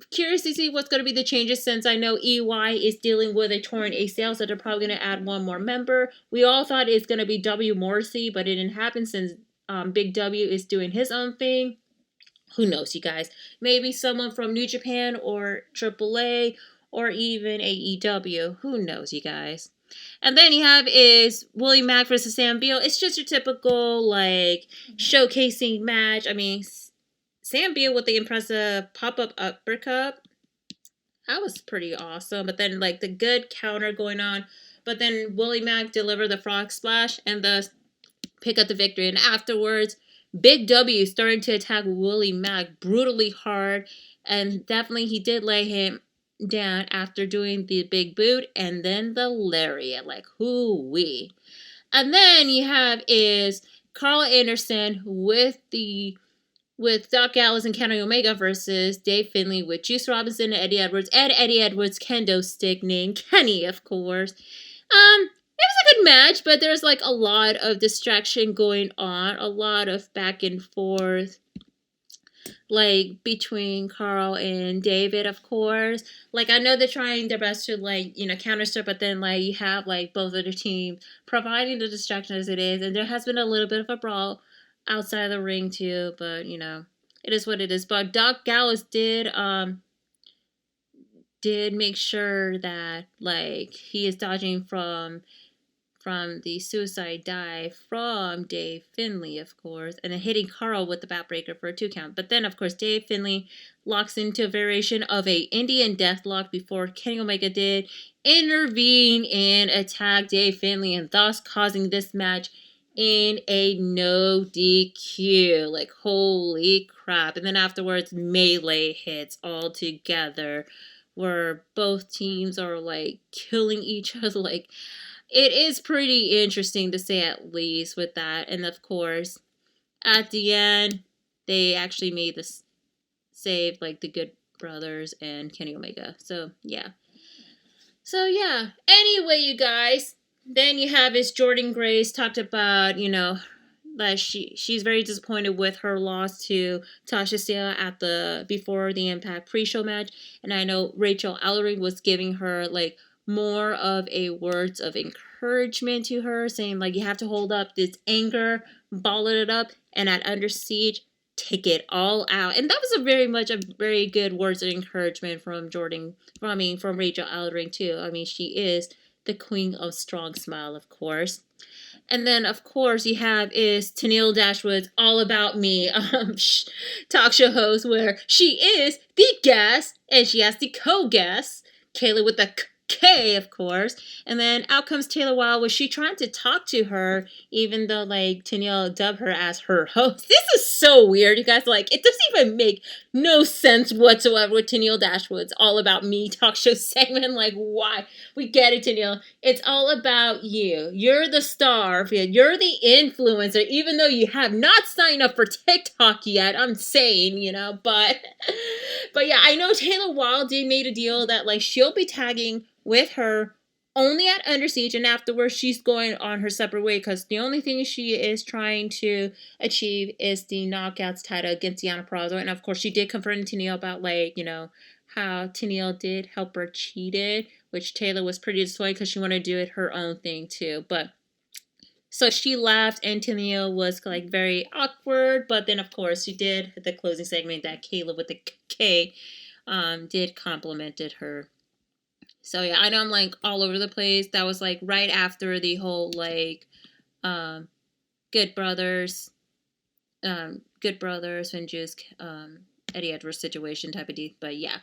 curious to see what's going to be the changes, since I know EY is dealing with a torn ACL, so they're probably going to add one more member. We all thought it's going to be W. Morrissey, but it didn't happen since Big W is doing his own thing. Who knows, you guys? Maybe someone from New Japan or AAA or even AEW. Who knows, you guys? And then you have is Willie Mack versus Sam Beal. It's just your typical, showcasing match. I mean, Sam Beal with the impressive pop-up uppercut. That was pretty awesome. But then, the good counter going on. But then Willie Mack delivered the frog splash and thus pick up the victory. And afterwards, Big W starting to attack Willie Mack brutally hard. And definitely he did lay him down after doing the big boot and then the lariat. Hoo-wee. And then you have is Carl Anderson with Doc Gallows and Kenny Omega versus Dave Finlay with Juice Robinson and Eddie Edwards kendo stick named Kenny, of course. It was a good match, but there's a lot of distraction going on, a lot of back and forth. like between Carl and David, of course. Like I know they're trying their best to like, counter stuff, but then like you have like both of the teams providing the distraction as it is, and there has been a little bit of a brawl outside of the ring too, but it is what it is. But Doc Gallows did make sure that like he is dodging from the suicide dive from Dave Finlay, of course, and then hitting Carl with the backbreaker for a 2 count. But then, of course, Dave Finlay locks into a variation of a Indian Deathlock before Kenny Omega did intervene and attack Dave Finlay, and thus causing this match in a no DQ. Like, holy crap. And then afterwards, melee hits all together where both teams are, like, killing each other, like... It is pretty interesting to say at least with that. And of course, at the end, they actually made this save like the Good Brothers and Kenny Omega. So, yeah. Anyway, you guys, then you have is Jordan Grace talked about, that she's very disappointed with her loss to Tasha Steele before the Impact pre-show match. And I know Rachel Ellering was giving her like more of a words of encouragement to her, saying like you have to hold up this anger, bottle it up, and at Under Siege, take it all out. And that was a very good words of encouragement from Rachel Ellering too. I mean, she is the queen of strong smile, of course. And then, of course, you have is Tennille Dashwood's All About Me talk show host, where she is the guest, and she has the co-guest, Kayla with the K, of course. And then out comes Taylor Wilde. Was she trying to talk to her, even though, like, Tennille dubbed her as her host? This is so weird, you guys. Like, it doesn't even make no sense whatsoever with Tennille Dashwood's All About Me talk show segment. Like, why? We get it, Tennille. It's all about you. You're the star. You're the influencer, even though you have not signed up for TikTok yet. I'm saying, but yeah, I know Taylor Wilde did made a deal that, like, she'll be tagging with her only at Under Siege, and afterwards she's going on her separate way because the only thing she is trying to achieve is the Knockouts title against Deonna Purrazzo. And of course she did confront Tennille about how Tennille did help her cheated, which Taylor was pretty disappointed because she wanted to do it her own thing too. But so she laughed and Tennille was like very awkward, but then of course she did the closing segment that Kayla with the K did complimented her. So yeah, I know I'm like all over the place. That was like right after the whole like Good Brothers and Juice Eddie Edwards situation type of deal. But yeah.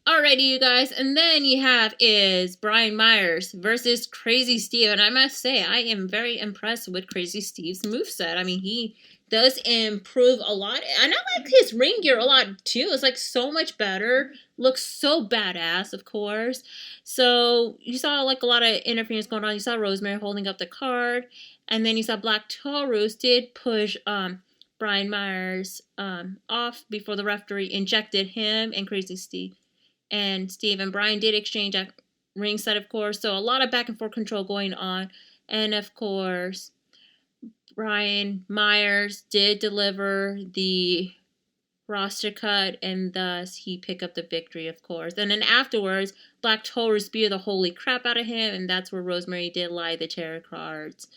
Alrighty, you guys. And then you have is Brian Myers versus Crazy Steve. And I must say, I am very impressed with Crazy Steve's moveset. I mean, he does improve a lot. And I like his ring gear a lot, too. It's, like, so much better. Looks so badass, of course. So, you saw, like, a lot of interference going on. You saw Rosemary holding up the card. And then you saw Black Taurus did push Brian Myers off before the referee injected him and Crazy Steve. And Steve and Brian did exchange at ringside, of course. So, a lot of back and forth control going on. And, of course, Brian Myers did deliver the roster cut, and thus he picked up the victory, of course. And then afterwards, Black Taurus beat the holy crap out of him, and that's where Rosemary did lie the tarot cards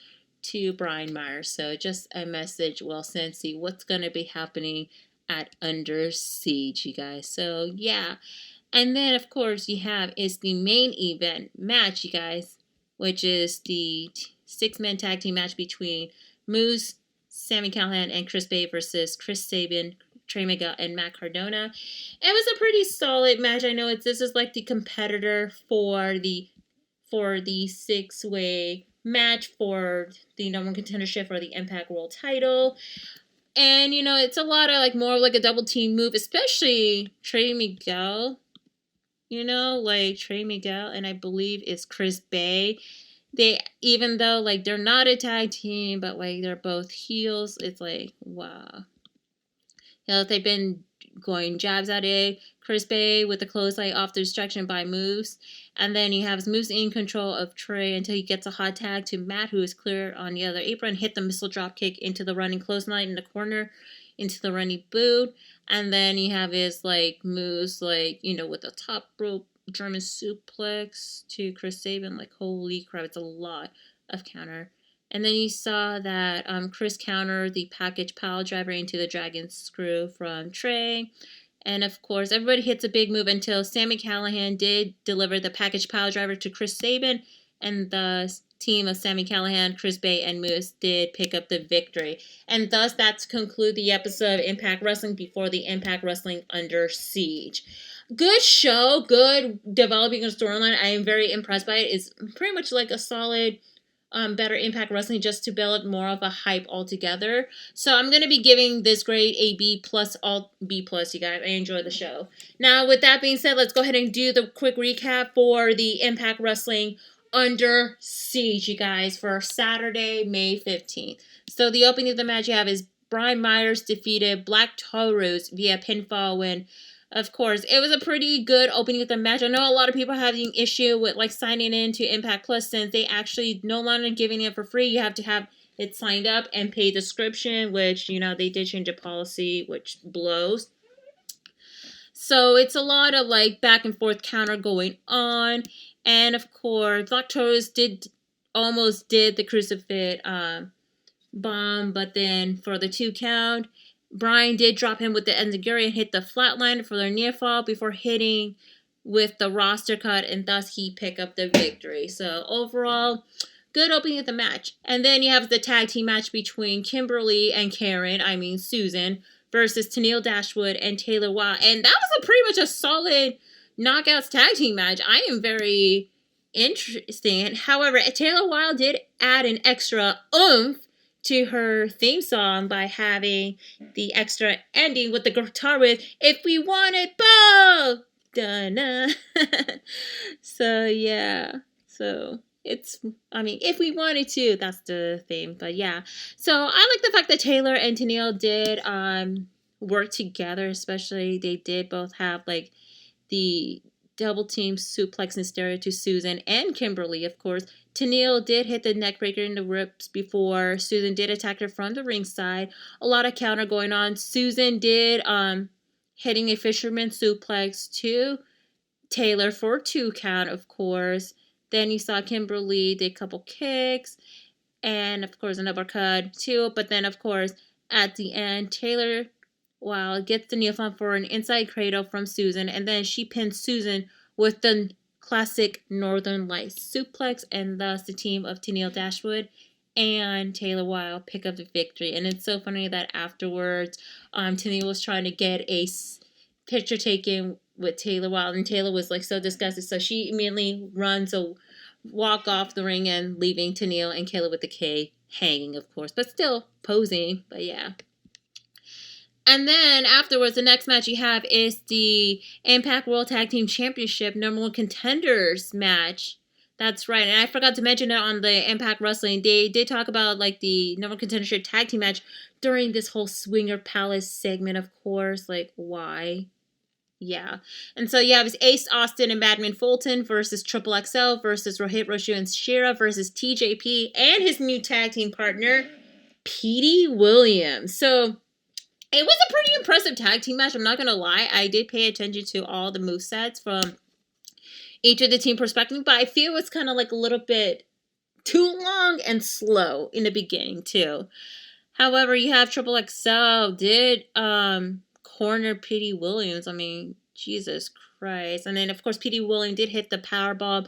to Brian Myers. So just a message, well, see what's going to be happening at Under Siege, you guys. So, yeah. And then, of course, you have is the main event match, you guys, which is the six-man tag team match between Moose, Sami Callihan, and Chris Bay versus Chris Sabin, Trey Miguel, and Matt Cardona. It was a pretty solid match. I know this is like the competitor for the six-way match for the number one contendership for the Impact World title. And, it's a lot of, like, more like a double team move, especially Trey Miguel. Trey Miguel, and I believe it's Chris Bay. They, even though, like, they're not a tag team, but, like, they're both heels, it's like, wow. They've been going jabs at it. Chris Bay with the clothesline off the distraction by Moose. And then you have Moose in control of Trey until he gets a hot tag to Matt, who is clear on the other apron. Hit the missile drop kick into the running clothesline in the corner. into the running boot. And then you have his, like, moves, like, you know, with the top rope German suplex to Chris Sabin. Like, holy crap, it's a lot of counter. And then you saw that Chris countered the package pile driver into the dragon screw from Trey. And, of course, everybody hits a big move until Sami Callihan did deliver the package pile driver to Chris Sabin. And the team of Sami Callihan, Chris Bay, and Moose did pick up the victory. And thus, that's conclude the episode of Impact Wrestling before the Impact Wrestling Under Siege. Good show, good developing a storyline. I am very impressed by it. It's pretty much like a solid, better Impact Wrestling just to build more of a hype altogether. So I'm going to be giving this grade a B+, all B+, you guys. I enjoyed the show. Now, with that being said, let's go ahead and do the quick recap for the Impact Wrestling Under Siege, you guys, for Saturday, May 15th. So the opening of the match you have is Brian Myers defeated Black Taurus via pinfall win. Of course, it was a pretty good opening of the match. I know a lot of people having issue with like signing into Impact Plus since they actually no longer giving it for free. You have to have it signed up and pay subscription, which, you know, they did change a policy, which blows. So it's a lot of like back and forth counter going on. And of course, Black Taurus almost did the crucifix bomb, but then for the 2 count, Brian did drop him with the enziguri and hit the flatline for their near fall before hitting with the roster cut, and thus he picked up the victory. So overall, good opening of the match. And then you have the tag team match between Kimberly and Susan, versus Tenille Dashwood and Taylor Wilde. And that was pretty much a solid knockouts tag team match. I am very interesting. However, Taylor Wilde did add an extra oomph to her theme song by having the extra ending with the guitar with "If We Want It Both." Da-na. So yeah. So it's, I mean, if we wanted to, that's the theme. But yeah. So I like the fact that Taylor and Tenille did work together, especially they did both have like the double team suplex and stereo to Susan and Kimberly, of course. Tenille did hit the neckbreaker in the ribs before Susan did attack her from the ringside. A lot of counter going on. Susan did hitting a fisherman suplex to Taylor for a 2 count, of course. Then you saw Kimberly did a couple kicks and, of course, an uppercut too. But then, of course, at the end, Taylor gets the knee on for an inside cradle from Susan, and then she pins Susan with the classic Northern Lights suplex, and thus the team of Tenille Dashwood and Taylor Wilde pick up the victory. And it's so funny that afterwards, Tenille was trying to get a picture taken with Taylor Wilde, and Taylor was like so disgusted, so she immediately runs a walk off the ring and leaving Tenille and Kayla with the K hanging, of course, but still posing. But yeah. And then afterwards, the next match you have is the Impact World Tag Team Championship number 1 contenders match. That's right. And I forgot to mention it on the Impact Wrestling. They did talk about like the number 1 contendership tag team match during this whole Swinger Palace segment, of course. Like, why? Yeah. And so you have Ace Austin and Madman Fulton versus Triple XL versus Rohit Roshu and Shira versus TJP and his new tag team partner, Petey Williams. So it was a pretty impressive tag team match. I'm not going to lie. I did pay attention to all the movesets from each of the team perspective, but I feel it's kind of like a little bit too long and slow in the beginning too. However, you have Triple XL did corner Petey Williams. I mean, Jesus Christ. And then, of course, Petey Williams did hit the powerbomb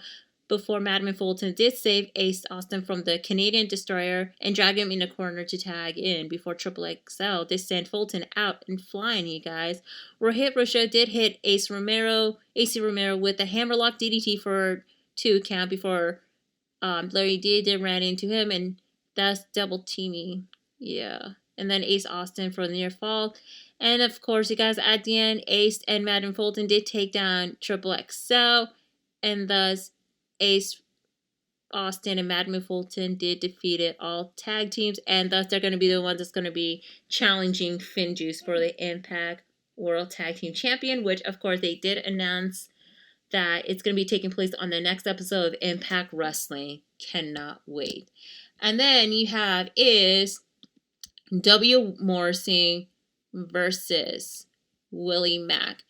before Madman Fulton did save Ace Austin from the Canadian Destroyer and drag him in the corner to tag in before Triple XL did send Fulton out and flying, you guys. Rohit Roshu did hit AC Romero with a hammerlock DDT for 2 count before Larry D did ran into him, and that's double teaming. Yeah. And then Ace Austin for the near fall. And of course, you guys, at the end, Ace and Madman Fulton did take down Triple XL, and thus Ace Austin and Madman Fulton did defeat all tag teams, and thus they're going to be the ones that's going to be challenging Finjuice for the Impact World Tag Team Champion, which, of course, they did announce that it's going to be taking place on the next episode of Impact Wrestling. Cannot wait. And then you have is W. Morrissey versus Willie Mack.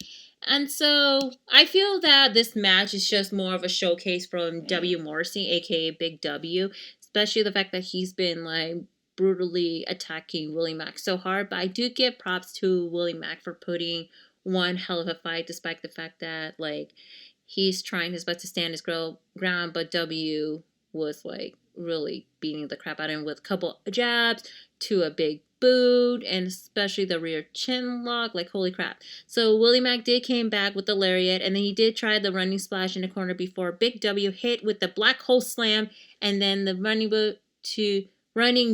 And so I feel that this match is just more of a showcase from W. Morrissey, aka Big W, especially the fact that he's been like brutally attacking Willie Mack so hard. But I do give props to Willie Mack for putting one hell of a fight, despite the fact that like he's trying his best to stand his ground, but W was like really beating the crap out of him with a couple of jabs to a big boot, and especially the rear chin lock. Like, holy crap. So Willie Mack did came back with the lariat, and then he did try the running splash in the corner before Big W hit with the black hole slam, and then the running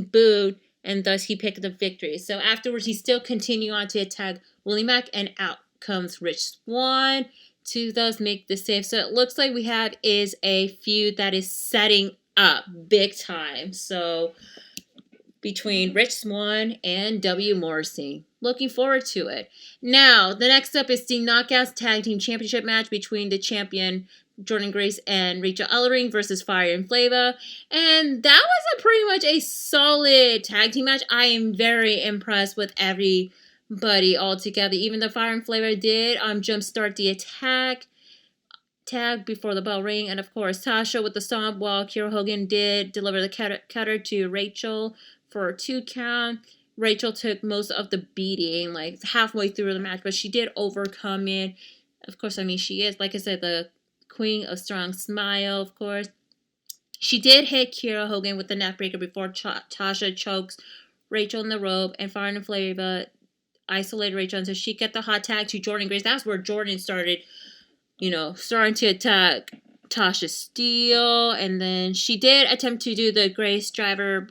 boot, and thus he picked the victory. So afterwards, he still continued on to attack Willie Mack, and out comes Rich Swann to thus make the save. So it looks like we have is a feud that is setting up big time. So between Rich Swann and W. Morrissey. Looking forward to it. Now, the next up is the Knockouts Tag Team Championship match between the champion Jordynne Grace and Rachel Ellering versus Fire and Flava. And that was pretty much a solid tag team match. I am very impressed with everybody all together. Even the Fire and Flava did jumpstart the tag before the bell rang, and of course Tasha with the stomp, while Kiera Hogan did deliver the cutter to Rachel for a 2 count. Rachel took most of the beating, like halfway through the match, but she did overcome it. Of course, I mean, she is, like I said, the queen of strong smile, of course. She did hit Kiera Hogan with the neckbreaker before Tasha chokes Rachel in the rope, and Fire and Flava isolated Rachel until she got the hot tag to Jordynne Grace. That's where Jordynne started, starting to attack Tasha Steele, and then she did attempt to do the Grace driver,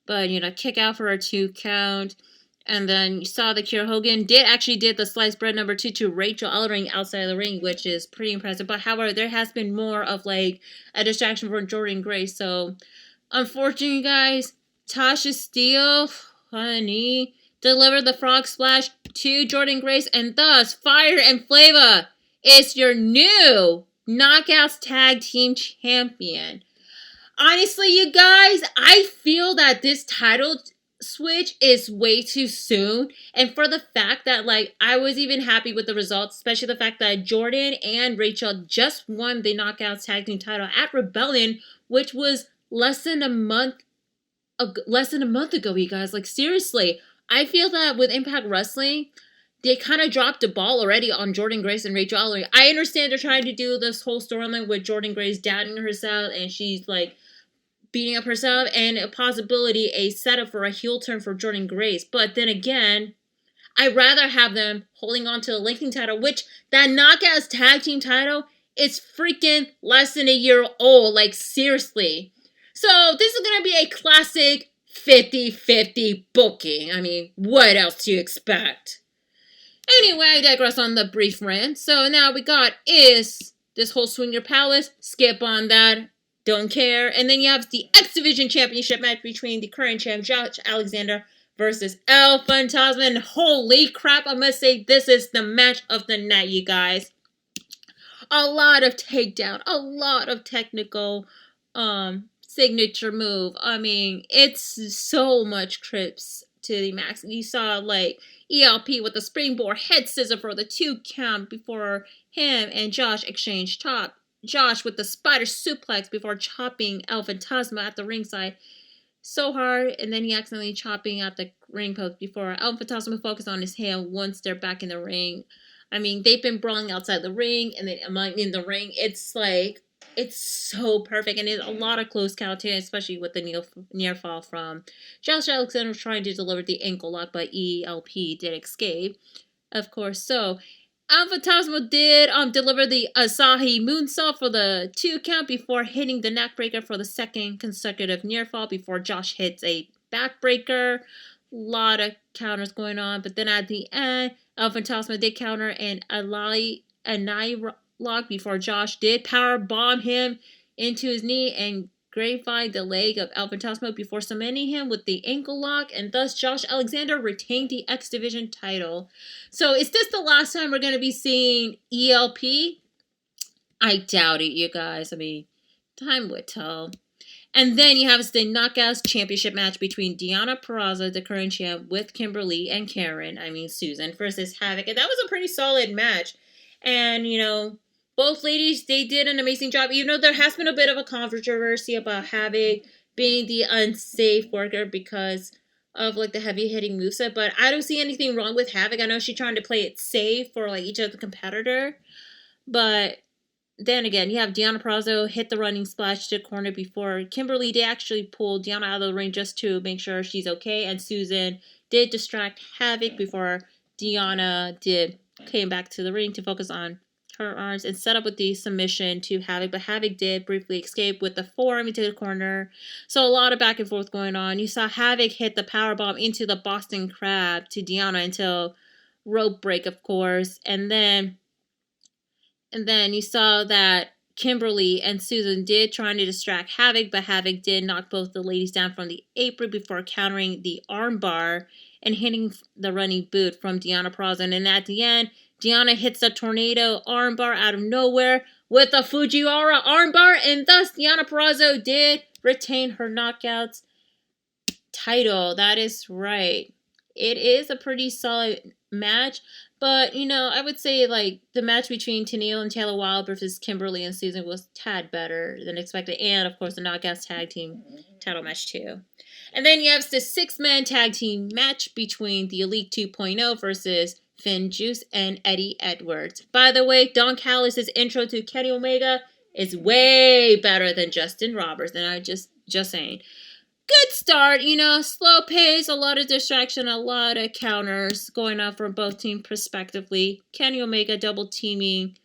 but, kick out for a 2 count. And then you saw that Kiera Hogan did the sliced bread number 2 to Rachel Ellering outside of the ring, which is pretty impressive. But however, there has been more of like a distraction for Jordynne Grace. So, unfortunately, guys, Tasha Steele, honey, delivered the frog splash to Jordynne Grace, and thus Fire and Flava is your new Knockouts Tag Team Champion. Honestly, you guys, I feel that this title switch is way too soon. And for the fact that, I was even happy with the results, especially the fact that Jordynne and Rachel just won the Knockouts Tag Team title at Rebellion, which was less than a month ago, you guys. Seriously, I feel that with Impact Wrestling, they kind of dropped the ball already on Jordynne Grace and Rachel Ellering. I understand they're trying to do this whole storyline with Jordynne Grace doubting herself, and she's, beating up herself, and a possibility, a setup for a heel turn for Jordynne Grace. But then again, I'd rather have them holding on to the linking title, which that Knockouts Tag Team title is freaking less than a year old. Seriously. So this is going to be a classic 50-50 booking. I mean, what else do you expect? Anyway, I digress on the brief rant. So now we got is this whole Swing Your Palace. Skip on that. Don't care. And then you have the X Division Championship match between the current champ, Josh Alexander, versus El Fantasma. And holy crap, I must say, this is the match of the night, you guys. A lot of takedown, a lot of technical signature move. I mean, it's so much trips to the max. You saw, ELP with the springboard head scissor for the 2 count before him and Josh exchanged top. Josh with the spider suplex before chopping El Fantasma at the ringside so hard, and then he accidentally chopping at the ring post before El Fantasma focused on his hand once they're back in the ring. I mean, they've been brawling outside the ring, and then in the ring, it's so perfect, and it's a lot of close count, especially with the near fall from Josh Alexander trying to deliver the ankle lock, but ELP did escape, of course. So El Fantasma did deliver the Asahi Moonsault for the 2 count before hitting the neckbreaker for the second consecutive near fall before Josh hits a backbreaker. A lot of counters going on, but then at the end, El Fantasma did counter and a knee lock before Josh did power bomb him into his knee and grapevine the leg of El Fantasma before cementing him with the ankle lock, and thus Josh Alexander retained the X Division title. So is this the last time we're going to be seeing ELP? I doubt it, you guys. I mean, time would tell. And then you have the Knockouts Championship match between Deonna Purrazzo, the current champ, with Kimberly and Susan, versus Havoc. And that was a pretty solid match. And, both ladies, they did an amazing job. Even though there has been a bit of a controversy about Havoc being the unsafe worker because of, the heavy-hitting moveset. But I don't see anything wrong with Havoc. I know she's trying to play it safe for, each other competitor. But then again, you have Deonna Purrazzo hit the running splash to the corner before Kimberly did actually pull Deonna out of the ring just to make sure she's okay. And Susan did distract Havoc before Deonna came back to the ring to focus on her arms and set up with the submission to Havoc. But Havoc did briefly escape with the forearm into the corner. So a lot of back and forth going on. You saw Havoc hit the powerbomb into the Boston Crab to Deonna until rope break, of course. And then you saw that Kimberly and Susan did try to distract Havoc, but Havoc did knock both the ladies down from the apron before countering the armbar and hitting the running boot from Deonna Purrazzo. And at the end, Deonna hits a tornado armbar out of nowhere with a Fujiwara armbar, and thus Deonna Purrazzo did retain her Knockouts title. That is right. It is a pretty solid match. But, I would say, the match between Tenille and Taylor Wilde versus Kimberly and Susan was tad better than expected. And, of course, the Knockouts Tag Team title match, too. And then you have the 6-man tag team match between the Elite 2.0 versus Finn Juice and Eddie Edwards. By the way, Don Callis' intro to Kenny Omega is way better than Justin Roberts. And I just saying. Good start, slow pace, a lot of distraction, a lot of counters going on from both teams respectively. Kenny Omega double teaming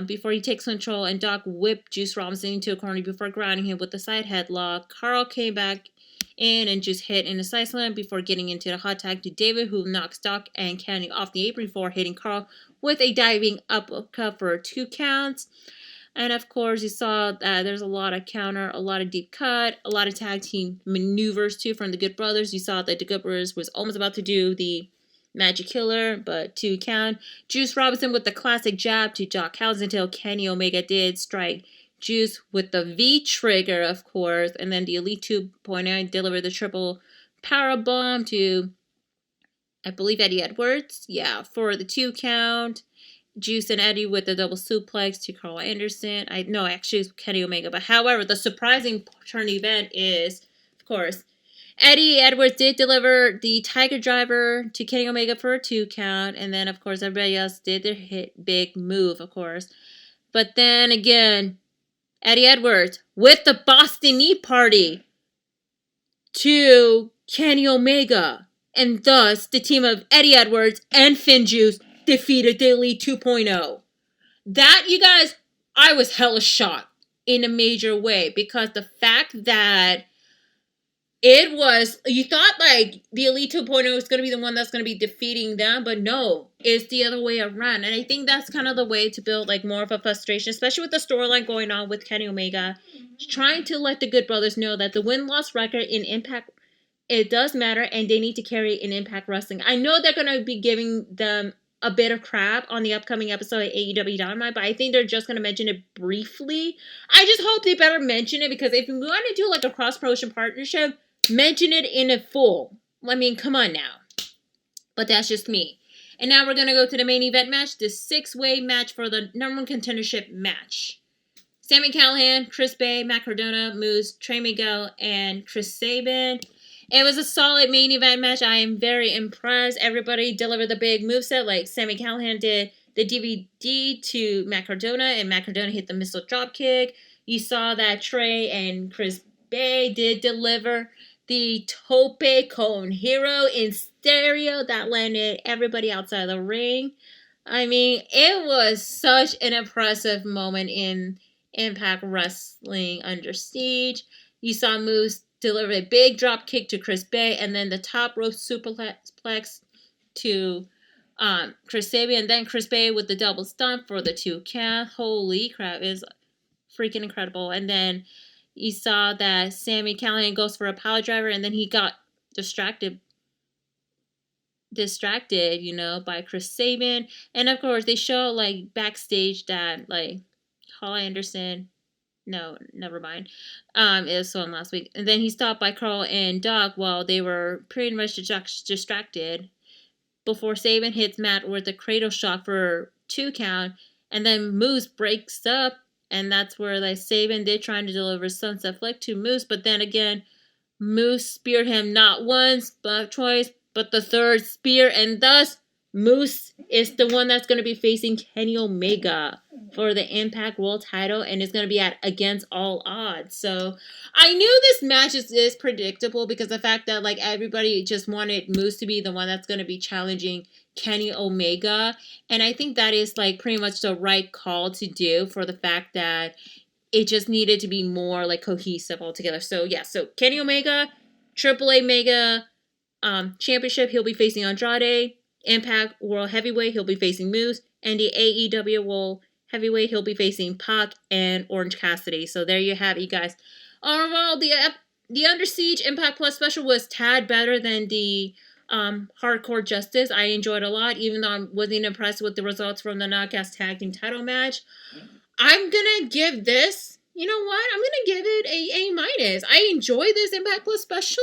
before he takes control, and Doc whipped Juice Robinson into a corner before grounding him with the side headlock. Carl came back in and just hit in a side slam before getting into the hot tag to David, who knocks Doc and Kenny off the apron before hitting Carl with a diving uppercut for 2 counts. And, of course, you saw that there's a lot of counter, a lot of deep cut, a lot of tag team maneuvers, too, from the Good Brothers. You saw that the Good Brothers was almost about to do the Magic Killer, but 2 count. Juice Robinson with the classic jab to Doc Callis until Kenny Omega did strike Juice with the V-trigger, of course. And then the Elite 2.0 delivered the triple power bomb to, I believe, Eddie Edwards. Yeah, for the 2 count. Juice and Eddie with the double suplex to Carl Anderson. Actually, it's Kenny Omega. But however, the surprising turn event is, of course, Eddie Edwards did deliver the Tiger Driver to Kenny Omega for a 2 count. And then, of course, everybody else did their big move, of course. But then again, Eddie Edwards with the Boston Knee Party to Kenny Omega. And thus, the team of Eddie Edwards and Finn Juice defeated the Elite 2.0. That, you guys, I was hella shocked in a major way, because the fact that it was, you thought the Elite 2.0 was going to be the one that's going to be defeating them, but no, it's the other way around. And I think that's kind of the way to build more of a frustration, especially with the storyline going on with Kenny Omega, trying to let the Good Brothers know that the win-loss record in Impact, it does matter, and they need to carry in Impact Wrestling. I know they're going to be giving them a bit of crap on the upcoming episode of AEW Dynamite, but I think they're just going to mention it briefly. I just hope they better mention it, because if you want to do a cross-promotion partnership, mention it in a full. I mean, come on now. But that's just me. And now we're going to go to the main event match, the 6-way match for the number 1 contendership match. Sami Callihan, Chris Bay, Matt Cardona, Moose, Trey Miguel, and Chris Sabin. It was a solid main event match. I am very impressed. Everybody delivered the big moveset, Sami Callihan did the DVD to Matt Cardona, and Matt Cardona hit the missile dropkick. You saw that Trey and Chris Bay did deliver the Tope Con Hero in stereo that landed everybody outside the ring. I mean, it was such an impressive moment in Impact Wrestling Under Siege. You saw Moose deliver a big drop kick to Chris Bay, and then the top rope superplex to Chris Sabin, and then Chris Bay with the double stomp for the 2 count. Holy crap, it is freaking incredible. And then you saw that Sami Callihan goes for a power driver, and then he got distracted, by Chris Sabin. And of course, they show backstage that Carl Anderson No, never mind. It was filmed last week. And then he stopped by Carl and Doc while they were pretty much distracted before Saban hits Matt with a cradle shot for 2 count. And then Moose breaks up. And that's where like Saban did trying to deliver Sunset Flick to Moose. But then again, Moose speared him not once, but twice, but the third spear. And thus, Moose is the one that's going to be facing Kenny Omega for the Impact World title, and it's going to be at against all odds. So I knew this match is predictable because the fact that like everybody just wanted Moose to be the one that's going to be challenging Kenny Omega, and I think that is like pretty much the right call to do for the fact that it just needed to be more like cohesive altogether. So yeah, so Kenny Omega, AAA Mega Championship, he'll be facing Andrade. Impact World Heavyweight, he'll be facing Moose. And the AEW World Heavyweight, he'll be facing Pac and Orange Cassidy. So there you have it, you guys. Overall, the Under Siege Impact Plus special was tad better than the Hardcore Justice. I enjoyed it a lot, even though I wasn't impressed with the results from the Knockouts Tag Team title match. I'm gonna give this, you know what? I'm gonna give it A-. I enjoy this Impact Plus special.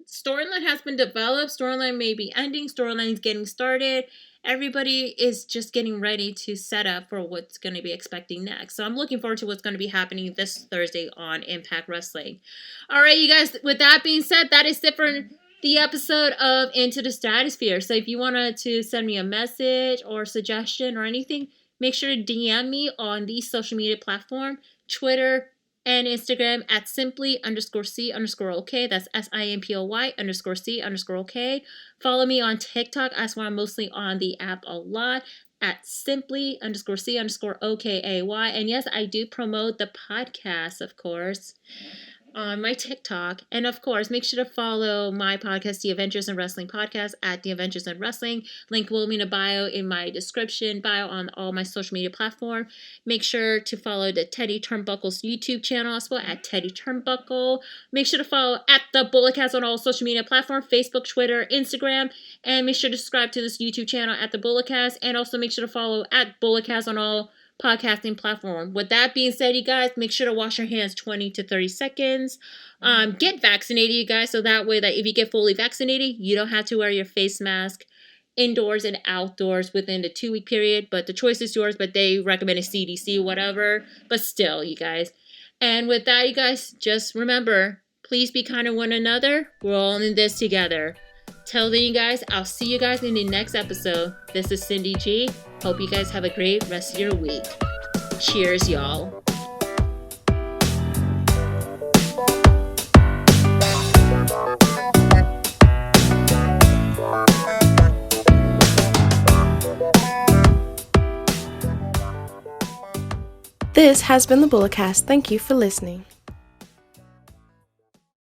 Storyline has been developed. Storyline may be ending. Storyline is getting started. Everybody is just getting ready to set up for what's going to be expecting next. So I'm looking forward to what's going to be happening this Thursday on Impact Wrestling. All right, you guys, with that being said, that is it for the episode of Into the Stratusphere. So if you wanted to send me a message or suggestion or anything, make sure to DM me on the social media platform, Twitter, and Instagram at simply_C_OK. That's SIMPLY_C_OK. Follow me on TikTok. That's why I'm mostly on the app a lot at simply_C_OKAY. And yes, I do promote the podcast, of course, on my TikTok. And of course, make sure to follow my podcast, The Adventures in Wrestling Podcast, at The Adventures in Wrestling. Link will be in the bio in my description, bio on all my social media platforms. Make sure to follow the Teddy Turnbuckle's YouTube channel as well, at Teddy Turnbuckle. Make sure to follow at The Bulletcast on all social media platforms, Facebook, Twitter, Instagram. And make sure to subscribe to this YouTube channel at The Bulletcast. And also make sure to follow at Bulletcast on all podcasting platform. With that being said, you guys, make sure to wash your hands 20 to 30 seconds. Get vaccinated, you guys, so that way that if you get fully vaccinated, you don't have to wear your face mask indoors and outdoors within the 2-week period. But the choice is yours, but they recommend a CDC, whatever. But still, you guys. And with that, you guys, just remember, please be kind to one another. We're all in this together. Till then, you guys, I'll see you guys in the next episode. This is Cindy G. Hope you guys have a great rest of your week. Cheers, y'all. This has been the Bulletcast. Thank you for listening.